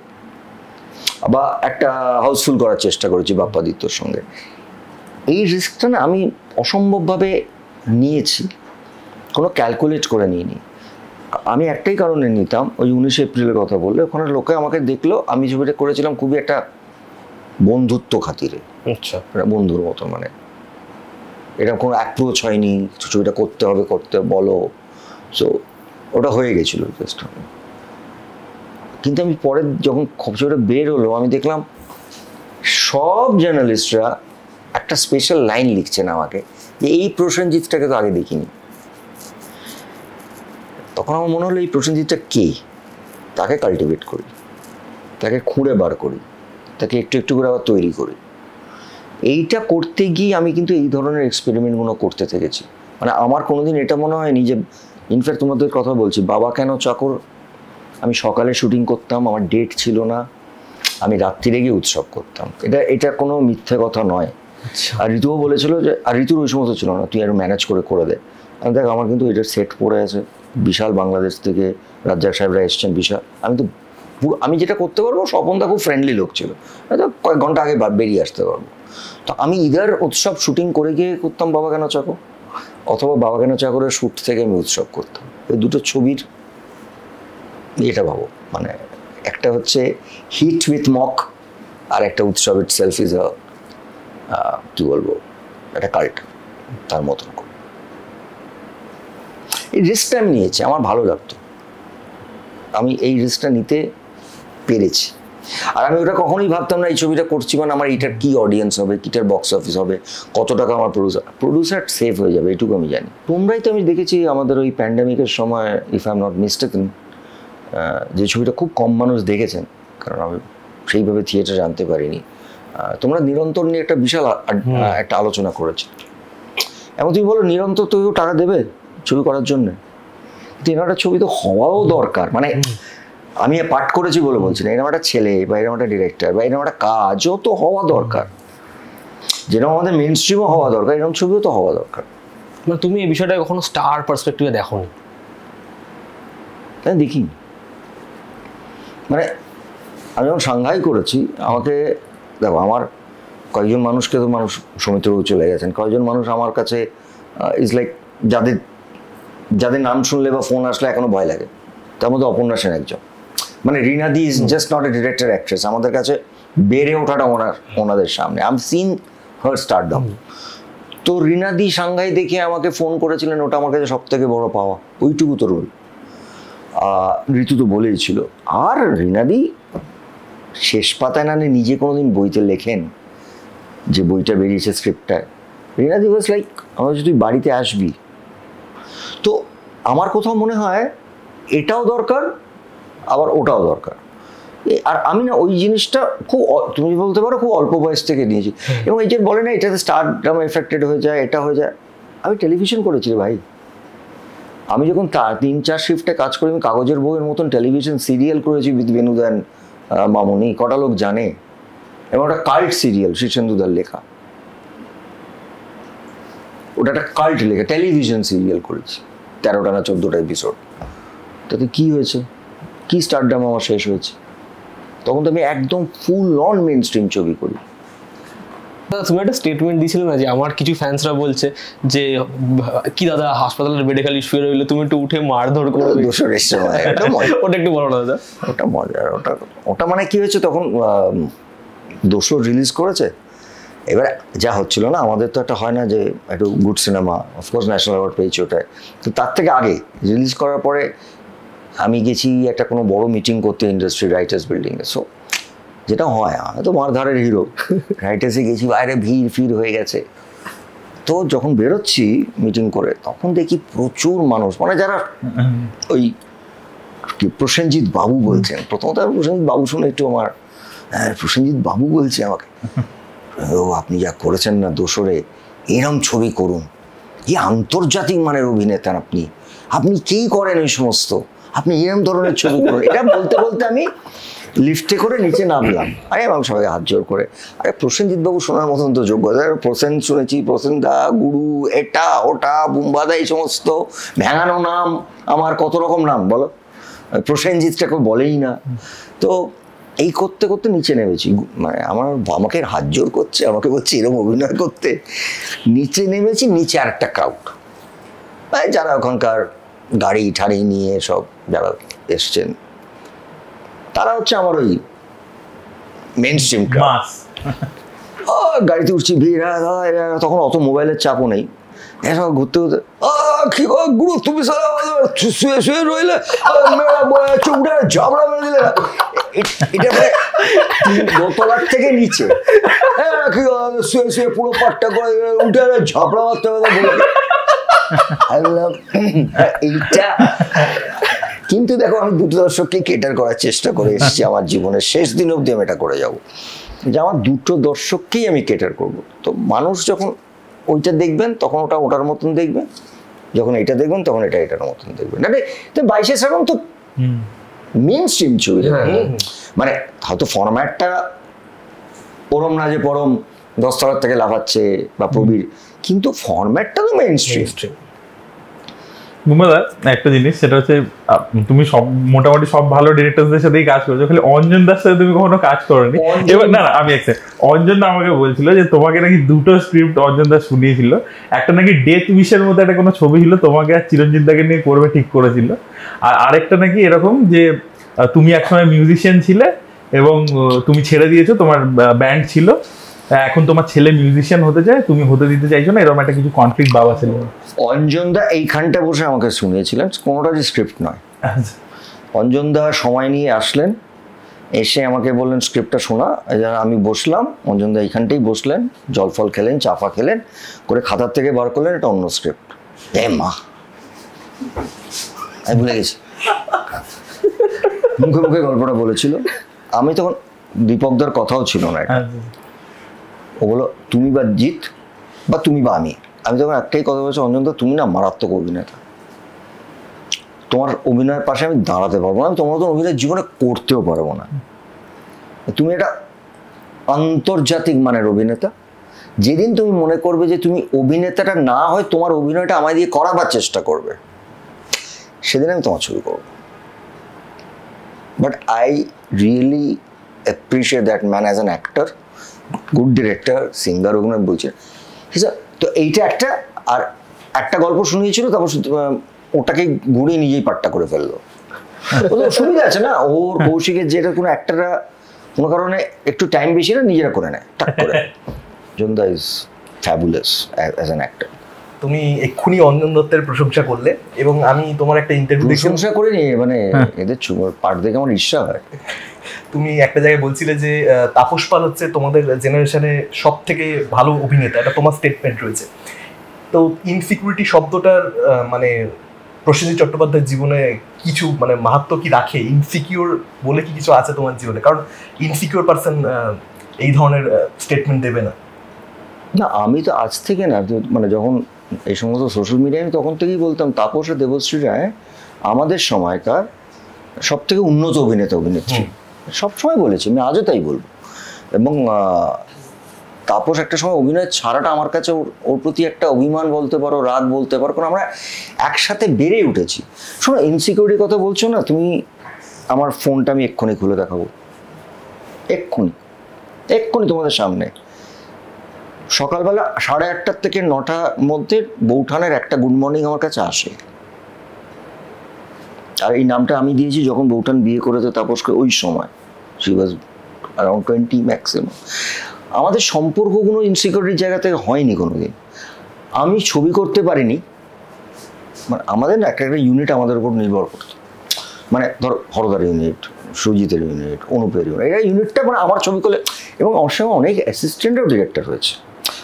বা একটা হাউসফুল করার চেষ্টা করেছি বাপ্পাদিত্যর সঙ্গে। এই রিস্কটা না আমি অসম্ভবভাবে নিয়েছি, কোনো ক্যালকুলেট করে নিইনি। আমি একটাই কারণে নিতাম, ওই 19 এপ্রিলের কথা বললে, ওখানে লোকে আমাকে দেখলো, আমি ছবিটা করেছিলাম খুবই একটা বন্ধুত্ব খাতিরে, আচ্ছা, বন্ধুর মতো, মানে এটা কোনো অ্যাপ্রোচ হয়নি ছবিটা করতে হবে, করতে বলো, সো ওটা হয়ে গেছিলো জাস্ট। কিন্তু আমি পরে যখন ছবিটা বের হলো, আমি দেখলাম সব জার্নালিস্টরা একটা স্পেশাল লাইন লিখছেন আমাকে, যে এই প্রসেনজিৎটাকে তো আগে দেখিনি। তখন আমার মনে হলো এই প্রসেনজিৎটা কে, তাকে কাল্টিভেট করি, তাকে খুঁড়ে বার করি, তাকে একটু একটু করে আবার তৈরি করি। এইটা করতে গিয়ে আমি কিন্তু এই ধরনের এক্সপেরিমেন্টগুলো করতে থেকেছি। মানে আমার কোনোদিন এটা মনে হয়নি যে, ইনফ্যাক্ট তোমাদের কথা বলছি, বাবা কেন চাকর আমি সকালে শুটিং করতাম, আমার ডেট ছিল না, আমি রাত্রিরে গিয়ে উৎসব করতাম, এটা কোনো মিথ্যে কথা নয়। আর ঋতুও বলেছিল যে, আর ঋতুর ওই সমস্ত ছিল না, তুই আরো ম্যানেজ করে দে। আমি দেখ, আমার কিন্তু এটার সেট পড়ে আছে, বিশাল বাংলাদেশ থেকে রাজ্জাক সাহেবরা এসছেন, বিশাল, আমি যেটা করতে পারবো, স্বপনদা খুব ফ্রেন্ডলি লোক ছিল, হয়তো কয়েক ঘন্টা আগে বেরিয়ে আসতে পারবো। তো আমি ইদার উৎসব শুটিং করে গিয়ে করতাম বাবা কেন চাকর, অথবা বাবা কেন চাকরের শ্যুট থেকে আমি উৎসব করতাম। এই দুটো ছবির এটা ভাবো, মানে একটা হচ্ছে হিট উইথ মক, আর একটা উৎসব ইট সেলফ ইজ কি বলবো, একটা কাল্ট, তার মতন করে। এই রিস্কটা আমি নিয়েছি, আমার ভালো লাগতো, আমি এই রিস্কটা নিতে পেরেছি। আর আমি ওটা কখনোই ভাবতাম না এই ছবিটা করছি মানে আমার এইটার কি অডিয়েন্স হবে, কিটার বক্স অফিস হবে, কত টাকা আমার প্রডিউসার সেভ হয়ে যাবে, এটুকু আমি জানি। তোমরাই তো, আমি দেখেছি আমাদের ওই প্যান্ডেমিকের সময়, if I am not mistaken, যে ছবিটা খুব কম মানুষ দেখেছেন, কারণ আমি সেইভাবে থিয়েটার জানতে পারিনি, তোমরা নিরন্তর নিয়ে একটা বিশাল একটা আলোচনা করেছো। এমন তুমি বলো নিরন্তর তো টাকা দেবে ছবি করার জন্য, কিন্তু এরকম একটা ছবি তো হওয়াও দরকার। মানে আমি পাঠ করেছি বলে বলছি না, এরকম একটা ছেলে বা এরকম একটা ডিরেক্টর বা এরকম একটা কাজও তো হওয়া দরকার, যেরকম আমাদের মেইন স্ট্রিমও হওয়া দরকার, এরকম ছবিও তো হওয়া দরকার।
মানে তুমি এই বিষয়টা কখনো স্টার পার্সপেক্টিভে দেখোনি?
তাই দেখিনি। মানে আমি যখন সাংঘাই করেছি, আমাকে দেখো, আমার কয়েকজন মানুষকে তো মানুষ সৌমিত্রবাবু চলে গেছেন, কয়েকজন মানুষ আমার কাছে ইজ লাইক যাদের নাম শুনলে বা ফোন আসলে এখনো ভয় লাগে। তার মধ্যে অপর্ণা সেন একজন। মানে রিনাদি is just not a director actress, আমাদের কাছে বেড়ে ওঠাটা ওনাদের সামনে। I am seen her stardom. তো রিনাদি সাংঘাই দেখে আমাকে ফোন করেছিলেন, ওটা আমার কাছে সব থেকে বড় পাওয়া, ওইটুকু তো রোল। ঋতু তো বলেই ছিল। আর রিনাদি শেষ পাতায় না নিজে কোনোদিন বইতে লেখেন, যে বইটা বেরিয়েছে স্ক্রিপ্টটায়, রিনাদি ওয়াজ লাইক, আমার যদি বাড়িতে আসবি। তো আমার কোথাও মনে হয় এটাও দরকার, আবার ওটাও দরকার। আর আমি না ওই জিনিসটা খুব, তুমি বলতে পারো খুব অল্প বয়স থেকে নিয়েছি। এবং এই যে বলে না এটাতে স্টারডাম এফেক্টেড হয়ে যায়, এটা হয়ে যায়। আমি টেলিভিশন করেছি ভাই। আমি যখন 3-4 শিফটে কাজ করি, আমি কাগজের বউয়ের মতন টেলিভিশন সিরিয়াল করেছি উইথ বেনুদান মামুনি, কটা লোক জানে। এবং ওটা কাল্ট সিরিয়াল, শীর্ষেন্দুদার লেখা, ওটা একটা কাল্ট লেখা টেলিভিশন সিরিয়াল করেছি, 13টা না 14টা এপিসোড। তাতে কি হয়েছে, কি স্টারডাম আমার শেষ হয়েছে? তখন তো আমি একদম ফুল অন মেইন স্ট্রিম ছবি করি।
তুমি একটা স্টেটমেন্ট দিয়েছিলে না, যে আমার কিছু ফ্যান্সরা বলছে যে কি দাদা হাসপাতালের বেডে খালি শুয়ে রইলে তুমি একটু উঠে মারধর করবে। ওটা একটু বলো না দাদা।
ওটা মজার। ওটা মানে কি হয়েছে, তখন দোসর রিলিজ করেছে। এবার যা হচ্ছিল না, আমাদের তো একটা হয় না যে একটু good cinema, of course national award পেয়েছি ওটায়। তো তার থেকে আগে রিলিজ করার পরে আমি গেছি একটা কোনো বড় মিটিং করতে ইন্ডাস্ট্রি রাইটার্স বিল্ডিংয়ে। সো যেটা হয়, আমি তো মারধারের হিরো, রাইটার্সে গেছি, বাইরে ভিড় হয়ে গেছে। তো যখন বেরোচ্ছি মিটিং করে, তখন দেখি প্রচুর মানুষ, মানে যারা ওই কি প্রসেনজিৎ বাবু বলছেন। প্রথমত প্রসেনজিৎ বাবু শুনে একটু আমার, প্রসেনজিৎ বাবু বলছে আমাকে, ও আপনি যা করেছেন না দোসরে, এরম ছবি করুন, এই আন্তর্জাতিক মানের অভিনেতা আপনি কি করেন এই সমস্ত, আপনি এরম ধরনের ছবি করুন। এটা বলতে বলতে আমি লিফটে করে নিচে নামলাম। আরে আমি সবাই হাত জোর করে, আরে প্রসেনজিৎ বাবু শোনার মতন তো যোগ্যতা, প্রসেন শুনেছি, প্রসেনদা, গুরু, এটা ওটা, বুম্বাদা, এই সমস্ত ভ্যাঙানো নাম, আমার কত রকম নাম বলো, প্রসেনজিৎটা কেউ বলেই না। তো এই করতে করতে নিচে নেমেছি, মানে আমাকে হাত জোর করছে, আমাকে বলছে এরকম অভিনয় করতে। নিচে নেমেছি, নিচে আর একটা ক্রাউড, যারা ওখানকার গাড়ি ঠাড়ি নিয়ে সব যারা এসছেন, তারা হচ্ছে আমার ওই মেইন স্ট্রিম ক্রাউড। গাড়িতে উঠছি, ভিড়, তখন অত মোবাইলের চাপও নেই, এসব ঘুরতে ঘুরতে, কি গুরু তুমি শুয়ে শুয়ে রইলে, চোখটা ঝাবড়া মেরে দিলে। এটা দোতলার থেকে নিচে শুয়ে শুয়ে পুরো পাট্টা করে উঠে ঝাপড়া মারতে হবে। এইটা কিন্তু দেখো, আমি দুটো দর্শককে কেটার করার চেষ্টা করে এসেছি আমার জীবনের শেষ দিন অবধি। আমি এটা করে যাবো যে আমার দুটো দর্শককেই আমি কেটার করব। তো মানুষ যখন ওইটা দেখবেন তখন ওটা ওটার মতন দেখবেন, যখন এটা দেখবেন তখন এটা এটার মতন দেখবেন। না 22শে শ্রাবণ তো মেইন স্ট্রিম ছবি, মানে হয়তো ফরম্যাটটা ওরম না যে পরম 10 তলার থেকে লাফাচ্ছে বা প্রবীর, কিন্তু ফরম্যাটটা তো মেইন স্ট্রিম।
বুম্বাদা, একটা জিনিস সেটা হচ্ছে, তুমি সব মোটামুটি সব ভালো ডিরেক্টরদের সাথেই কাজ করেছো, খালি অঞ্জন দাস সাথে তুমি কখনো কাজ করোনি। এবার না আমি অঞ্জন দা আমাকে বলছিল যে তোমাকে নাকি দুটো স্ক্রিপ্ট অঞ্জন দাস শুনিয়েছিল, একটা নাকি ডেথ উইশের মতো একটা কোনো ছবি ছিল, তোমাকে আর চিরঞ্জিত দাকে নিয়ে করবে ঠিক করেছিল, আর আরেকটা নাকি এরকম যে তুমি একসময় মিউজিশিয়ান ছিলে এবং তুমি ছেড়ে দিয়েছো, তোমার ব্যান্ড ছিল, এখন তোমার ছেলে মিউজিশিয়ান হতে চায়, তুমি হতে দিতে চাইছো না, এরকম একটা কিছু কনফ্লিক্ট বাবা ছিল।
অঞ্জনদা এইখানটা বসে আমাকে শুনিয়েছিলেন, কোনোটা যে স্ক্রিপ্ট নয়। অঞ্জনদা সময় নিয়ে আসলেন, এসে আমাকে বললেন স্ক্রিপ্টটা শোনা। আমি বসলাম, অঞ্জনদা এইখানটাই বসলেন, জল ফল খেলেন, চাপা খেলেন, করে খাতার থেকে বার করলেন এটা অন্য স্ক্রিপ্ট। মা আমি ভুলে গেছি, মুখে মুখে গল্পটা বলেছিল। আমি তখন দীপকদার কথাও ছিল না, ও বলো তুমি বা জিৎ বা তুমি বা আমি তখন একটাই কথা বলছি, অঞ্জনদা তুমি না মারাত্মক অভিনেতা, তোমার অভিনয়ের পাশে আমি দাঁড়াতে পারবো না, তোমার মতন অভিনয় জীবনে করতেও পারবো না। তুমি একটা আন্তর্জাতিক মানের অভিনেতা, যেদিন তুমি মনে করবে যে তুমি অভিনেতাটা না হয় তোমার অভিনয়টা আমায় দিয়ে করাবার চেষ্টা করবে, সেদিন আমি তোমার ছবি করবো। But I really appreciate that man as an actor, good director, singer, অভিনয় বলছে। তো এইটা একটা, আর একটা গল্প শুনিয়েছিল, তারপর ওটাকে ঘুরিয়ে নিজেই পাট্টা করে ফেললো। ওদের সুবিধা আছে না, ওর কৌশিকের যেটা কোনো অ্যাক্টাররা কোনো কারণে একটু টাইম বেশি না নিজেরা করে নেয় টাক করে। জোনদা is fabulous as an actor.
তুমি এক্ষুনি অঞ্জন দত্তের প্রশংসা করলে, এবং আমি তোমার একটা ইন্টারভিউ
প্রশংসা করিনি, মানে এদের পার্ট দেখে আমার ঈর্ষা হয়।
তুমি একটা জায়গায় বলছিলে যে তাপস পাল হচ্ছে তোমাদের জেনারেশনে সব থেকে ভালো অভিনেতা, এটা তোমার স্টেটমেন্ট রয়েছে। তো ইনসিকিউরিটি শব্দটার মানে প্রসেনজিৎ চট্টোপাধ্যায়ের জীবনে কিছু মানে মাহাত্ম কি রাখে? ইনসিকিউর বলে কি কিছু আছে তোমার জীবনে? কারণ ইনসিকিউর পারসন এই ধরনের স্টেটমেন্ট দেবে না।
না, আমি তো আজ থেকে না, মানে যখন এই সমস্ত সোশ্যাল মিডিয়ায় আমি তখন থেকেই বলতাম তাপস আর দেবশ্রী রায় আমাদের সময়কার সব থেকে উন্নত অভিনেতা অভিনেত্রী, সবসময় বলেছি, আমি আজও তাই বলবো। এবং তাপস একটা সময় অভিনয় ছাড়াটা আমার কাছে ওর প্রতি একটা অভিমান বলতে পারো, রাগ বলতে পারো, কারণ আমরা একসাথে বেড়ে উঠেছি। শোনো, ইনসিকিউরিটির কথা বলছো না তুমি, আমার ফোনটা আমি এক্ষুনি খুলে দেখাবো, এক্ষুনি তোমাদের সামনে। সকালবেলা 8:30 থেকে 9টার মধ্যে বৌঠানের একটা গুড মর্নিং আমার কাছে আসে, আর এই নামটা আমি দিয়েছি যখন বৌঠান বিয়ে করেছে তাপসকে, ওই সময় শি ওয়াজ অ্যারাউন্ড 20 ম্যাক্সিমাম। আমাদের সম্পর্কগুলো ইনসিকিউরিটির জায়গা থেকে হয়নি কোনোদিন। আমি ছবি করতে পারিনি, মানে আমাদের না একটা ইউনিট আমাদের উপর নির্ভর করতো, মানে ধর হরদার ইউনিট, সুজিতের ইউনিট, অনুপের ইউনিট, এই ইউনিটটা মানে আমার ছবি করলে, এবং আমার সঙ্গে অনেক অ্যাসিস্ট্যান্টও ডিরেক্টর হয়েছে।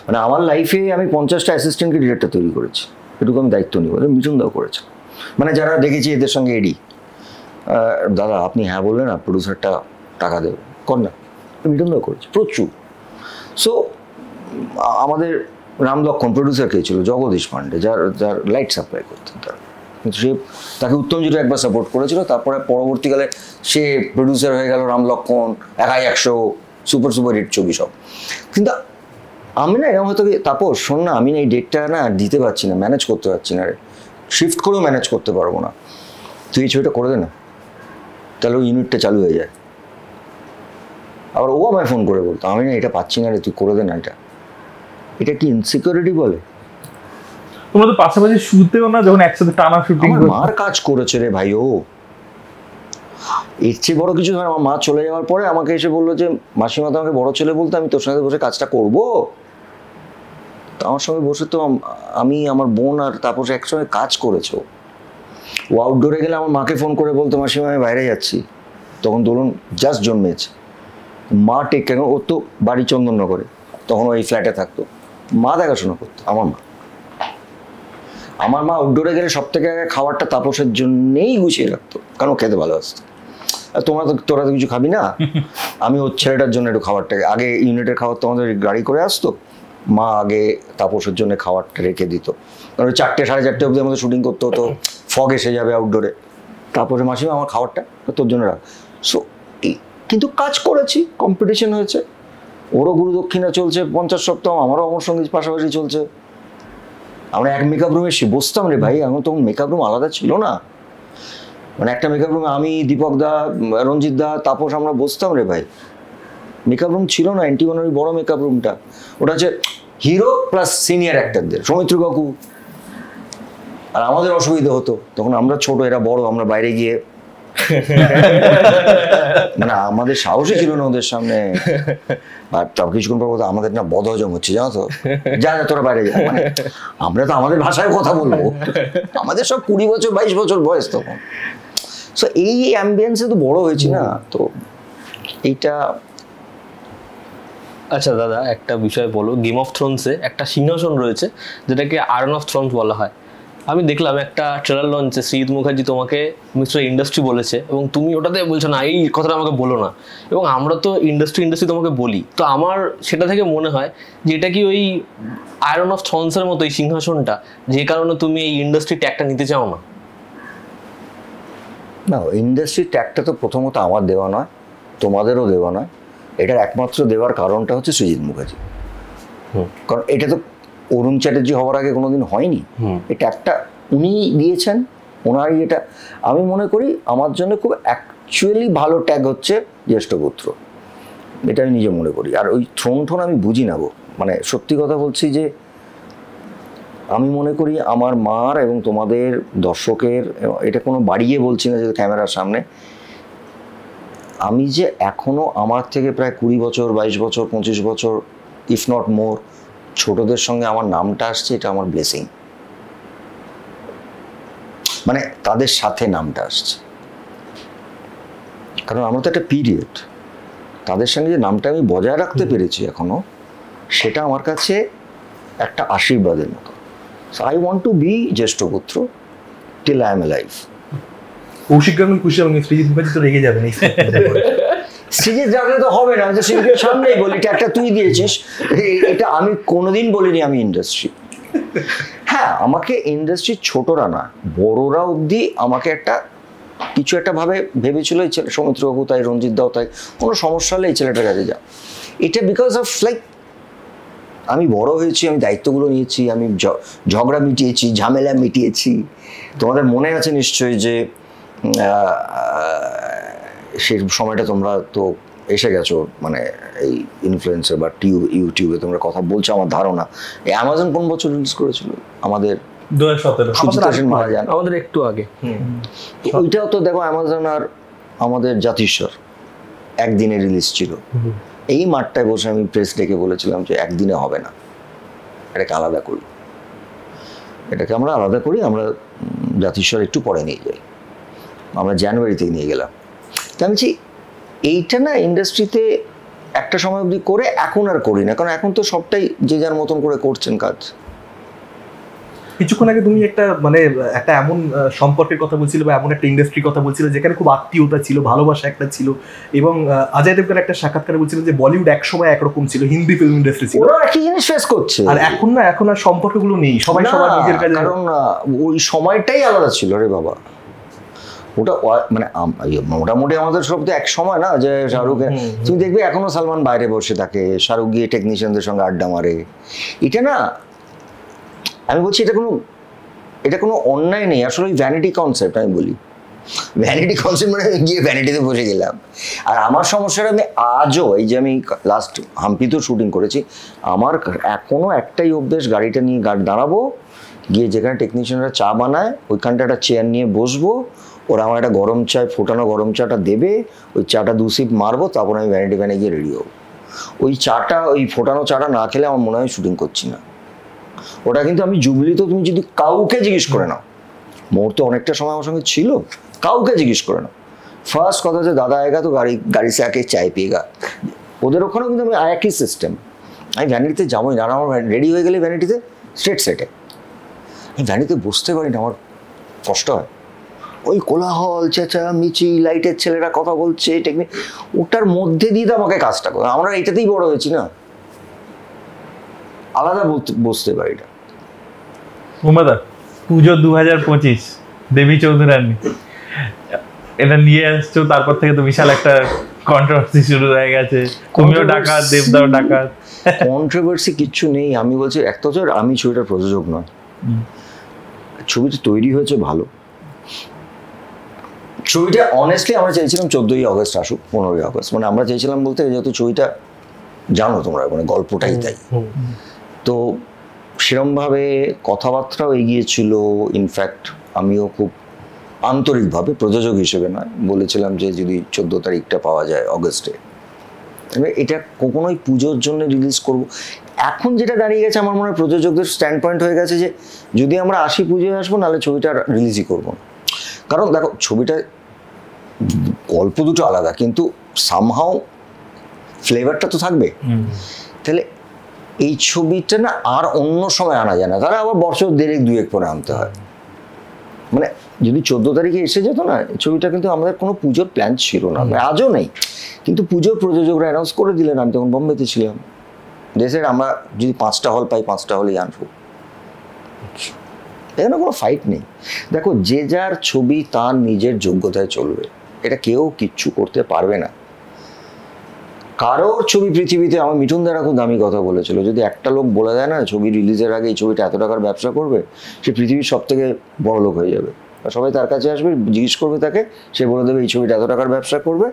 মানে আমার লাইফে আমি 50টা অ্যাসিস্ট্যান্টকে ডিরেক্টর তৈরি করেছি, এটুকু আমি দায়িত্ব নিব। মিঠুনদাও করেছে, মানে যারা দেখেছি এদের সঙ্গে এডি, দাদা আপনি হ্যাঁ বললেন না, প্রডিউসারটা টাকা দেবে, কর না, মিঠুনদাও করেছে প্রচুর। সো আমাদের রামলক্ষণ প্রডিউসার কে ছিল, জগদীশ পান্ডে, যার লাইট সাপ্লাই করতেন তারা, কিন্তু সে তাকে উত্তমজিৎ একবার সাপোর্ট করেছিল, তারপরে পরবর্তীকালে সে প্রডিউসার হয়ে গেল, রামলক্ষণ, 100 সুপার হিট ছবি সব। কিন্তু আমি না এরকম হয়তো, তাপস শোন না, আমি না এই ডেটটা না দিতে পারছি না, ম্যানেজ করতে পারছি না রে, শিফট করেও ম্যানেজ করতে পারবো না, তুই এই ছবিটা করে দে না, তাহলে ওই ইউনিটটা চালু হয়ে যায়। আবার ও আমায় ফোন করে বলতো, আমি না এটা পাচ্ছি না রে, তুই করে দে না এটা কি ইনসিকিউরিটি বলে?
তোমরা তো পাশাপাশি শুতেও না যখন একসাথে টানা শুটিং?
আমার মার কাজ করেছে রে ভাই ও, এর চেয়ে বড় কিছু। আমার মা চলে যাওয়ার পরে আমাকে এসে বললো যে মাসিমা তো আমাকে বড় ছেলে বলতো, আমি তোর সঙ্গে বসে কাজটা করবো। তো আমার সঙ্গে বসে তো আমি, আমার বোন আর তাপস একসঙ্গে কাজ করেছো। ও আউটডোরে গেলে আমার মাকে ফোন করে বলতো মাসিমা আমি বাইরে যাচ্ছি, তখন ধরুন জাস্ট জন্মেছে, মা টেক কেন, ও তো বাড়ি চন্দননগরে, তখন ওই ফ্ল্যাটে থাকতো, মা দেখাশোনা করতো। আমার মা আউটডোরে গেলে সব থেকে আগে খাবারটা তাপসের জন্যেই গুছিয়ে রাখতো, কারণ খেতে ভালোবাসতো। আর তোরা তো কিছু খাবি না, আমি ওর ছেলেটার জন্য একটু খাবারটাকে আগে, ইউনিটের খাবার তো আমাদের গাড়ি করে আসতো, মা আগে তাপসের জন্য খাবারটা রেখে দিত, কারণ 4টে 4:30 অবধি আমাদের শুটিং করতে হতো, ফগ এসে যাবে আউটডোরে, তারপরে মাসিমা আমার খাবারটা তোর জন্য রাখ। সো কিন্তু কাজ করেছি, কম্পিটিশন হয়েছে, ওরও গুরু দক্ষিণা চলছে 50 সপ্তাহ, আমারও অমর সঙ্গীত পাশাপাশি চলছে। আমরা এক মেকআপ রুমে বসতাম রে ভাই, এখন তখন মেকআপ রুম আলাদা ছিল না, মানে একটা মেকআপ রুমে আমি, দীপক দা, রঞ্জিত দা, তাপস, আমরা বসতাম রে ভাই। মেকআপ রুম ছিল না, 91 ওই বড় মেকআপ রুমটা, ওটা হচ্ছে হিরো প্লাস সিনিয়র অ্যাক্টরদের, সৌমিত্র কাকু। আর আমাদের অসুবিধা হতো তখন, আমরা ছোট এরা বড়, আমরা বাইরে গিয়ে মানে আমাদের সাহসই ছিল না ওদের সামনে। আর তাও কিছুক্ষণ পর বলতো আমাদের না বদহজম হচ্ছে, জানো তো, যা তোরা বাইরে যা। মানে আমরা তো আমাদের ভাষায় কথা বলবো, আমাদের সব 20 বছর 22 বছর বয়স তখন। সো এই অ্যাম্বিয়েন্সে তো বড় হয়েছি না, তো এইটা।
আচ্ছা দাদা, একটা বিষয় বলো, গেম অফ থ্রোনসে একটা সিংহাসন রয়েছে যেটাকে আয়রন অফ থ্রোনস বলা হয়। আমি দেখলাম একটা ট্রেলার লঞ্চে শ্রীজিৎ মুখার্জি তোমাকে মিস্টার ইন্ডাস্ট্রি বলেছে, এবং তুমি ওটাতে বলছো না এই কথাটা আমাকে বলো না, এবং আমরা তো ইন্ডাস্ট্রি তোমাকে বলি। তো আমার সেটা থেকে মনে হয় যে এটা কি ওই আয়রন অফ থ্রোনসের মতো এই সিংহাসনটা, যে কারণে তুমি এই ইন্ডাস্ট্রি ট্যাগটা নিতে চাও না?
না, ইন্ডাস্ট্রি ট্যাগটা তো প্রথমত আমার দেওয়া নয়, তোমাদেরও দেওয়া নয়। এটার একমাত্র দেওয়ার কারণটা হচ্ছে সৃজিত মুখার্জি, কারণ এটা তো অরুণ চ্যাটার্জি হওয়ার আগে কোনোদিন হয়নি। এটা একটা উনি দিয়েছেন, ওনারই এটা আমি মনে করি আমার জন্য খুব অ্যাকচুয়ালি ভালো ট্যাগ হচ্ছে জ্যেষ্ঠ পুত্র, এটা আমি নিজে মনে করি। আর ওই থ্রোন আমি বুঝি না গো, মানে সত্যি কথা বলছি যে আমি মনে করি আমার মার এবং তোমাদের দর্শকের, এটা কোনো বাড়িয়ে বলছি না যে ক্যামেরার সামনে, আমি যে এখনো আমার থেকে প্রায় 20 বছর 22 বছর 25 বছর ইফ নট মোর ছোটদের সঙ্গে আমার নামটা আসছে, এটা আমার ব্লেসিং। মানে তাদের সাথে নামটা আসছে, কারণ আমরা তো একটা পিরিয়ড, তাদের সঙ্গে যে নামটা আমি বজায় রাখতে পেরেছি এখনো, সেটা আমার কাছে একটা আশীর্বাদের মতো। So I want to be জ্যেষ্ঠ পুত্র till I am alive.
Kaushik Ganguly খুশি এবং সৃজিত মুখার্জি তো রেগে যাবেন এই
সৃজিত রাখলে তো হবে না, যে সৃজিতের সামনেই বলি একটা তুই দিয়েছিস, এটা আমি কোনোদিন বলিনি আমি ইন্ডাস্ট্রি। হ্যাঁ, আমাকে ইন্ডাস্ট্রি ছোটরা না বড়রা অবধি আমাকে একটা কিছু একটা ভাবে ভেবেছিল, এই ছেলে সৌমিত্রবাবু তাই, রঞ্জিত দাও তাই, কোনো সমস্যা হলে এই ছেলেটার কাছে যা। এটা বিকজ অফ লাইক আমি বড় হয়েছি, আমি দায়িত্বগুলো নিয়েছি, আমি ঝগড়া মিটিয়েছি, ঝামেলা মিটিয়েছি। তোমাদের মনে আছে নিশ্চয়ই যে সেই সময়টা তোমরা তো এসে গেছো, মানে এই ইনফ্লুয়েন্সার বা ইউটিউবে তোমরা কথা বলছো, আমার ধারণা এই অ্যামাজন কোন বছর রিলিজ করেছিল? আমাদের
2017
সুচিত্রা সেন মারা যান,
আমাদের একটু আগে।
ওইটাও তো দেখো অ্যামাজন আর আমাদের জাতিস্বর একদিনে রিলিজ ছিল। এই মাঠটায় বসে আমি প্রেস ডেকে বলেছিলাম যে একদিনে হবে না, এটাকে আলাদা করি, এটাকে আমরা আলাদা করি, আমরা জাতিস্বর একটু পরে নিয়ে যাই, আমরা জানুয়ারিতে নিয়ে গেলাম। তা আমি বলছি এইটা না ইন্ডাস্ট্রিতে একটা সময় অবধি করে, এখন আর করি না, কারণ এখন তো সবটাই যে যার মতন করে করছেন কাজ।
কিছুক্ষণ আগে তুমি একটা একটা এমন সম্পর্কের কথা বলছিলে বা এমন একটা ইন্ডাস্ট্রির কথা বলছিলে যেখানে খুব আত্মীয়তা ছিল, ভালোবাসা একটা ছিল, এবং অজয় দেবগন একটা সাক্ষাৎকারে বলছিলেন যে বলিউড এক সময় একরকম ছিল, হিন্দি ফিল্ম ইন্ডাস্ট্রি ছিল,
ওরা একই জিনিস ফেস করছে,
আর এখন আর সম্পর্কগুলো নেই, সবাই সবার নিজের কাছে।
কারণ ওই সময়টাই আলাদা ছিল রে বাবা, ওটা মানে মোটামুটি আমাদের সব তো এক সময় না, যে শাহরুখ, তুমি দেখবে এখনো সালমান বাইরে বসে থাকে, শাহরুখ গিয়ে টেকনিশিয়ানদের সঙ্গে আড্ডা মারে। এটা না, আমি বলছি এটা কোনো অন্যায় নেই, আসলে ওই ভ্যানিটি কনসেপ্ট। আমি বলি ভ্যানিটি কনসেপ্ট মানে গিয়ে ভ্যানিটিতে বসে গেলাম। আর আমার সমস্যাটা আমি আজও, এই যে আমি লাস্ট হাম্পিতেও শুটিং করেছি, আমার এখনো একটাই অভ্যেস, গাড়িটা নিয়ে দাঁড়াবো, গিয়ে যেখানে টেকনিশিয়ানরা চা বানায় ওইখানটা একটা চেয়ার নিয়ে বসবো, ওরা আমার একটা গরম চায়, ফোটানো গরম চাটা দেবে, ওই চাটা 2 সিপ মারবো, তারপর আমি ভ্যানিটি ভ্যানে গিয়ে রেডি হবো। ওই চাটা, ওই ফোটানো চাটা না খেলে আমার মনে হয় শুটিং করছি না। ওটা কিন্তু আমি জুবলিতে, তুমি যদি কাউকে জিজ্ঞেস করে নাও, মোর তো অনেকটা সময় আমার সঙ্গে ছিল, কাউকে জিজ্ঞেস করে নাও, ফার্স্ট কথা হচ্ছে দাদা আয়েগা তো গাড়ি সে আকে চায় পিয়েগা। ওদের ওখানেও কিন্তু আমি একই সিস্টেম, আমি ভ্যানিটিতে যাবোই না, আমার রেডি হয়ে গেলে ভ্যানিটিতে স্ট্রেট সেটে, আমি ভ্যানিটিতে বসতে পারি না, আমার কষ্ট হয়। ওই কোলাহল, চেঁচা মিচি, লাইটের ছেলেরা কথা বলছে, টেকনিক, ওটার মধ্যে দিয়ে তো আমাকে কাজটা করে, আমরা এটাতেই বড় হয়েছি না, আলাদা বসতে পারি না।
মুম্বাদা পুজো 2025 দেবী চৌধুরানী এটা নিয়ে আসছো, তারপর থেকে তো বিশাল একটা কন্ট্রোভার্সি শুরু হয়ে গেছে, তুমিও ডাকাত, দেবদাও ডাকাত।
কন্ট্রোভার্সি কিচ্ছু নেই, আমি বলছি একটা তো আমি ছবিটার প্রযোজক নয়, ছবিটা তৈরি হয়েছে ভালো, ছবিটা অনেস্টলি আমরা চেয়েছিলাম 14ই আগস্ট আসুক, 15ই আগস্ট, মানে আমরা চেয়েছিলাম বলতে, যেহেতু ছবিটা জানো তোমরা, মানে গল্পটাই তাই, তো সেরমভাবে কথাবার্তাও এগিয়েছিল। ইনফ্যাক্ট আমিও খুব আন্তরিকভাবে প্রযোজক হিসেবে নয় বলেছিলাম যে যদি 14 তারিখটা পাওয়া যায় অগস্টে, এটা কখনোই পুজোর জন্য রিলিজ করব। এখন যেটা দাঁড়িয়ে গেছে, আমার মনে হয় প্রযোজকদের স্ট্যান্ড পয়েন্ট হয়ে গেছে যে যদি আমরা আসি পুজোয় আসবো, নাহলে ছবিটা রিলিজই করবো না। কারণ দেখো ছবিটা গল্প দুটো আলাদা, কিন্তু সামহাও ফ্লেভারটা তো থাকবে। তাহলে এই ছবিটা না আর অন্য সময় আনা যায় না, তারা আবার বছর 1.5-2 পরে আনতে হয়। মানে যদি 14 তারিখে এসে যেত না ছবিটা, কিন্তু আমাদের কোনো পুজোর প্ল্যান ছিল না, আজও নেই, কিন্তু পুজোর প্রযোজকরা অ্যানাউন্স করে দিলেন। আমি তখন বোম্বেতে ছিলাম, দেশের আমরা যদি 5টা হল পাই, 5টা হলেই আনবো, এখানে কোনো ফাইট নেই। দেখো যে যার ছবি তার নিজের যোগ্যতায় চলবে, এটা কেউ কিচ্ছু করতে পারবে না। কারোর ছবি পৃথিবীতে, আমার মিঠুন দারা খুব দামি কথা বলেছিল, যদি একটা লোক বলে দেয় না ছবি রিলিজের আগে এই ছবিটা এত টাকার ব্যবসা করবে, সে পৃথিবীর সব থেকে বড় লোক হয়ে যাবে। সবাই তার কাছে আসবে, জিজ্ঞেস করবে তাকে, সে বলে দেবে এই ছবিটা এত টাকার ব্যবসা করবে,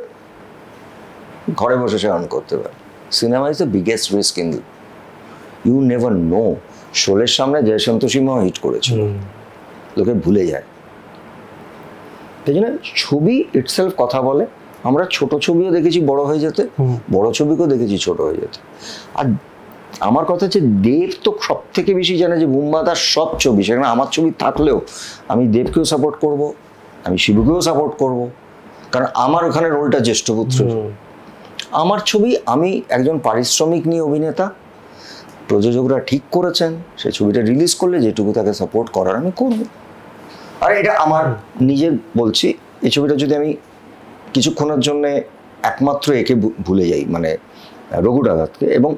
ঘরে বসে সে আর্ন করতে পারে। Cinema is the biggest risk in you never know. শোলের সামনে জয় সন্তোষীমাও হিট করেছিল, লোকে ভুলে যায়। তাই জন্য ছবি ইটসেলফ কথা বলে। আমরা ছোট ছবিও দেখেছি বড় হয়ে যেতে, বড় ছবিকেও দেখেছি ছোট হয়ে যেতে। আর আমার কথা হচ্ছে দেব তো সব থেকে বেশি জানে যে বুম্বাদার সব ছবি, সেখানে আমার ছবি থাকলেও আমি দেবকেও সাপোর্ট করব, আমি শিবুকেও সাপোর্ট করব, কারণ আমার ওখানে রোলটা জ্যেষ্ঠ পুত্র। আমার ছবি, আমি একজন পারিশ্রমিক নিয়ে অভিনেতা, প্রযোজকরা ঠিক করেছেন সে ছবিটা রিলিজ করলে যেটুকু তাকে সাপোর্ট করার আমি করব। আর এটা আমার নিজের বলছি, এই ছবিটা যদি আমি কিছুক্ষণের জন্যে একমাত্র একে ভুলে যাই, মানে রঘু ডাকাতকে, এবং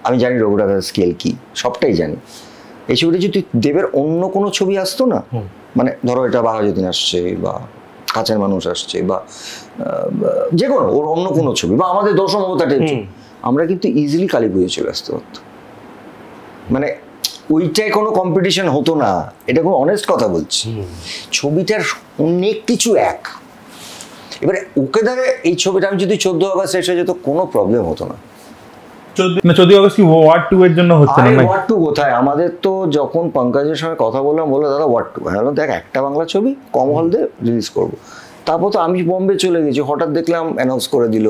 আমি জানি রঘু ডাকাতের স্কেল কি, সবটাই জানি, এই ছবিটা যদি দেবের অন্য কোনো ছবি আসতো না, মানে ধরো এটা বাঘাযতীন আসছে বা কাছের মানুষ আসছে বা যে কোনো ওর অন্য কোনো ছবি বা আমাদের দশম অবতারের ছবি, আমরা কিন্তু ইজিলি কালী পুজো চলে আসতে পারতো। মানে ওইটাই কোনো কম্পিটিশন হতো না, এটা কোনো অনেস্ট কথা বলছি। ছবিটার অনেক কিছু এক। এবারে ওকে ধরে এই ছবিটা আমি যদি 14 আগস্ট শেষ হয়ে যেত, কোনো প্রবলেম হতো না।
14 আগস্ট কি ওয়ার্ড 2 এর জন্য হচ্ছে না?
ওয়ার্ড 2 কোথায়? আমাদের তো যখন পঙ্কজের সঙ্গে কথা বললাম, বললো দাদা ওয়ার্ড 2, হ্যাঁ দেখ একটা বাংলা ছবি কম হল দিয়ে রিলিজ করবো। তারপর তো আমি বম্বে চলে গেছি, হঠাৎ দেখলাম অ্যানাউন্স করে দিল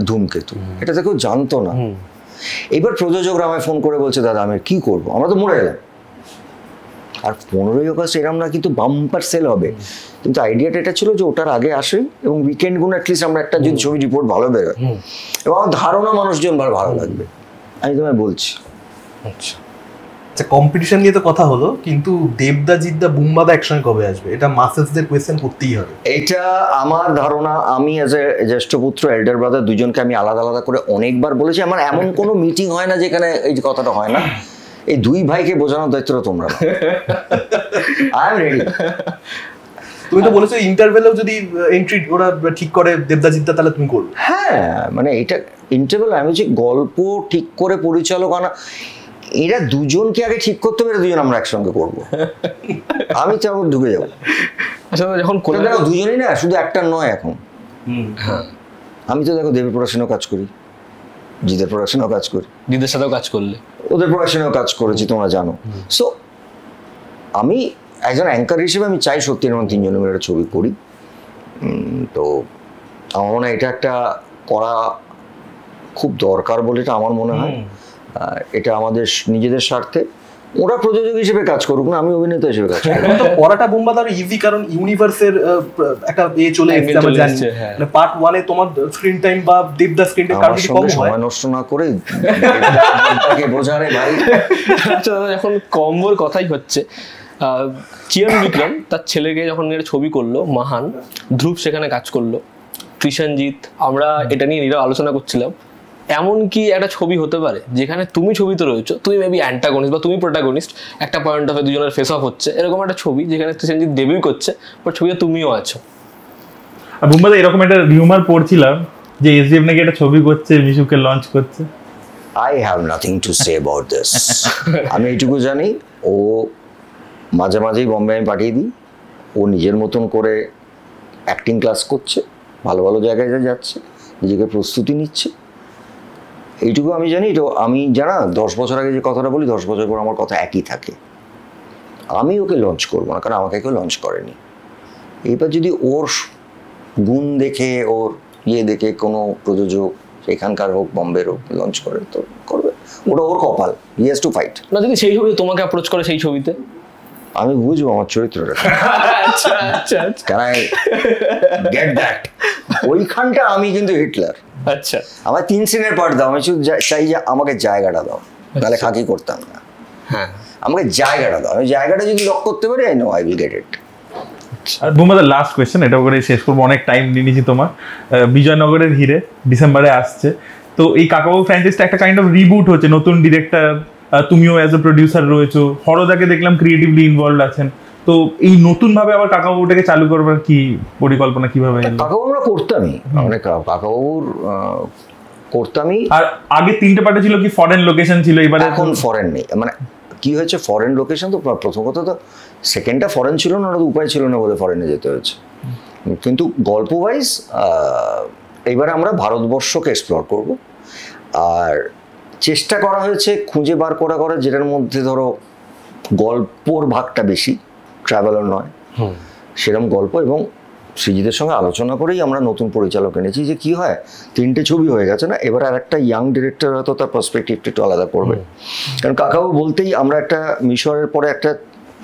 ধূমকেতু, এটা তো কেউ জানতো না। এবার প্রযোজকরা আমায় ফোন করে বলছে দাদা আমি কি করবো, আমরা তো মরে গেলাম। আর 15ই আগস্ট এরম না কিন্তু বাম্পার সেল হবে, কিন্তু আইডিয়াটা এটা ছিল যে ওটার আগে আসে এবং উইকেন্ডগুলো অ্যাটলিস্ট আমরা একটা যদি ছবি রিপোর্ট ভালো বেরোয় এবং আমার ধারণা মানুষজন ভালো লাগবে, আমি তোমায় বলছি।
আচ্ছা, কম্পিটিশন নিয়ে তো কথা হলো, কিন্তু দেবদা জিদ্দা বুম্বাদা একসঙ্গে কবে আসবে? এটা মাসেসদের কোয়েশ্চেন করতেই হবে।
এটা আমার ধারণা, আমি অ্যাজ এ জ্যেষ্ঠ পুত্র এল্ডার ব্রাদার দুজনকে আমি আলাদা আলাদা করে অনেকবার বলেছি। আমার এমন কোনো মিটিং হয় না যেখানে এই কথাটা হয় না। এই দুই ভাইকে বোঝানোর দায়িত্বটা তোমরা। I am ready.
তুমি তো বলেছো ইন্টারভেলেও যদি এন্ট্রি ওরা ঠিক করে দেবদা জিদ্দা, তাহলে তুমি করবে?
হ্যাঁ, মানে এটা ইন্টারভেল, আমি বলছি গল্প ঠিক করে পরিচালক আনা, এরা দুজনকে আগে ঠিক করতে পারে, দুজন আমরা একসঙ্গে করবো। আমি চাও ঢুকে যাবো।
আসলে যখন
দেখো দুজনই না, শুধু একটা নয় এখন। হ্যাঁ, আমি তো দেখো দেবের প্রোডাকশনেও কাজ করি, জিদের প্রোডাকশনেও কাজ করি,
দিদের সাথেও কাজ করলে,
ওদের প্রোডাকশনেও কাজ করেছি, তোমরা জানো। সো আমি একজন অ্যাঙ্কার হিসেবে আমি চাই সত্যি এরকম তিনজনে মিলে একটা ছবি করি। তো আমার মনে হয় এটা একটা করা খুব দরকার বলে এটা আমার মনে হয়। এটা আমাদের নিজেদের স্বার্থে, ওরা প্রযোজক হিসেবে কাজ করুক না, আমি অভিনেতা হিসেবে কাজ করি।
তো পড়াটা বুম্বাদা আরো ইজি, কারণ ইউনিভার্সের একটা চলে এসেছে আমরা জানি। মানে পার্ট 1 এ তোমার স্ক্রিন টাইম বা দেবদা স্ক্রিন টাইম কারণ কম হয়,
সময় নষ্ট না করে তাকে বোঝারে ভাই।
আচ্ছা, যখন কম্বোর কথাই হচ্ছে, চিয়ান বিক্রম তার ছেলেকে যখন একটা ছবি করলো মাহান, ধ্রুব সেখানে কাজ করলো, কৃষণজিৎ, আমরা এটা নিয়ে নীরব আলোচনা করছিলাম। এমন কি একটা ছবি হতে পারে যেখানে তুমি ছবিতে রয়েছো, তুমি মেবি অ্যান্টাগনিস্ট বা তুমি প্রোটাগনিস্ট, একটা পয়েন্ট অফ দুজনের ফেস অফ হচ্ছে, এরকম একটা ছবি যেখানে কৃষণজিৎ ডেবিউ করছে, বাট ছবিতে তুমিও আছো।
আর বুম্বাদা এরকম একটা রিউমার পড়ছিলাম যে এসডিএফ নাকি একটা ছবি করছে, মিশুকে লঞ্চ করছে।
I have nothing to say about this. আমি এইটুকু জানি, ও মাঝে মাঝেই বম্বে আমি পাঠিয়ে দিই, ও নিজের মতন করে অ্যাক্টিং ক্লাস করছে, ভালো ভালো জায়গায় যাচ্ছে, নিজেকে প্রস্তুতি নিচ্ছে, এইটুকু আমি জানি। তো আমি জানা 10 বছর আগে যে কথাটা বলি, 10 বছর পর আমার কথা একই থাকে। আমি ওকে লঞ্চ করবো না, কারণ আমাকে কেউ লঞ্চ করেনি। এইবার যদি ওর গুণ দেখে, ওর দেখে কোনো প্রযোজক এখানকার হোক বম্বের হোক লঞ্চ করে, তো করবে, ওটা ওর কপাল, হি হ্যাজ টু ফাইট।
না, যদি সেই ছবিতে তোমাকে অ্যাপ্রোচ করে সেই ছবিতে,
আমি বুঝবো আমার চরিত্রটা।
আচ্ছা আচ্ছা,
ক্যান আই গেট দ্যাট? ওইখানটা আমি কিন্তু হিটলার।
আচ্ছা,
আমার 3 সিনের পার্ট দাও, আমি শুধু চাই যে আমাকে জায়গাটা দাও, নাহলে খাকি করতাম না।
হ্যাঁ,
আমাকে জায়গাটা দাও, আমি জায়গাটা যদি লক করতে পারি, I know I will get it.
আর বুম্বাদার লাস্ট কোয়েশ্চেন, এটা করে শেষ করবো, অনেক টাইম নিয়ে নিয়েছি তোমার। বিজয়নগরের হিরে ডিসেম্বরে আসছে, তো এই কাকাবাবু ফ্র্যাঞ্চাইজিটা একটা কাইন্ড অফ রিবুট হচ্ছে, নতুন ডিরেক্টর, তুমিও অ্যাজ এ প্রডিউসার রয়েছো, হরদাকে দেখলাম ক্রিয়েটিভলি ইনভলভ আছেন, তো এই নতুন ভাবে আবার কাকাবাবুটাকে চালু করবার কি পরিকল্পনা, কিভাবে?
কাকাবাবু আমরা করতামই, মানে কাকাবাবুর করতামই।
আর আগে 3টে পার্টে ছিল কি ফরেন লোকেশন ছিল, এবারে
এখন ফরেন নেই, মানে কি হয়েছে, ফরেন লোকেশন তো প্রথম কথা তো সেকেন্ডটা ফরেন ছিল না, ওটা তো উপায় ছিল না বলে ফরেনে যেতে হয়েছে। কিন্তু গল্প ওয়াইজ এবারে আমরা ভারতবর্ষকে এক্সপ্লোর করব, আর চেষ্টা করা হয়েছে খুঁজে বার করা যেটার মধ্যে ধরো গল্পর ভাগটা বেশি, ট্রাভেলার নয়, সেরকম গল্প। এবং সৃজিতের সঙ্গে আলোচনা করেই আমরা নতুন পরিচালক এনেছি যে কি হয় 3টে ছবি হয়ে গেছে না, এবার আর একটা ইয়াং ডিরেক্টর হয়তো তার পার্সপেক্টিভটা একটু আলাদা করবে। কারণ কাকাও বলতেই আমরা একটা মিশরের পরে একটা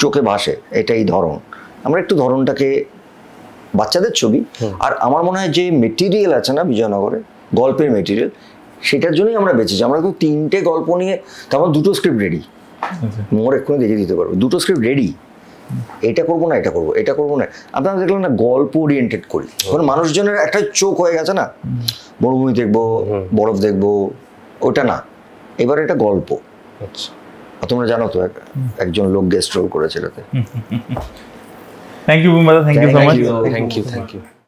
চোখে ভাসে, এটাই ধরন, আমরা একটু ধরনটাকে বাচ্চাদের ছবি। আর আমার মনে হয় যে মেটেরিয়াল আছে না বিজয়নগরে, গল্পের মেটেরিয়াল, সেটার জন্যই আমরা বেঁচেছি। আমরা তো 3টে গল্প নিয়ে, তারপর 2টো স্ক্রিপ্ট রেডি, মোর এক্ষুনি দেখিয়ে দিতে পারবো, 2টো স্ক্রিপ্ট রেডি, এটা করবো না এটা করবো, এটা করবো না। আপনারা দেখলেন না গল্প ওরিয়েন্টেড করি, কারণ মানুষজনের একটা চোখ হয়ে গেছে না, মরুভূমি দেখবো, বরফ দেখবো, ওটা না, এবার এটা গল্প। তোমরা জানো তো একজন লোক গেস্ট রোল করেছে এটাতে।
থ্যাংক ইউ বুম্বাদা, thank you so much.
Thank you.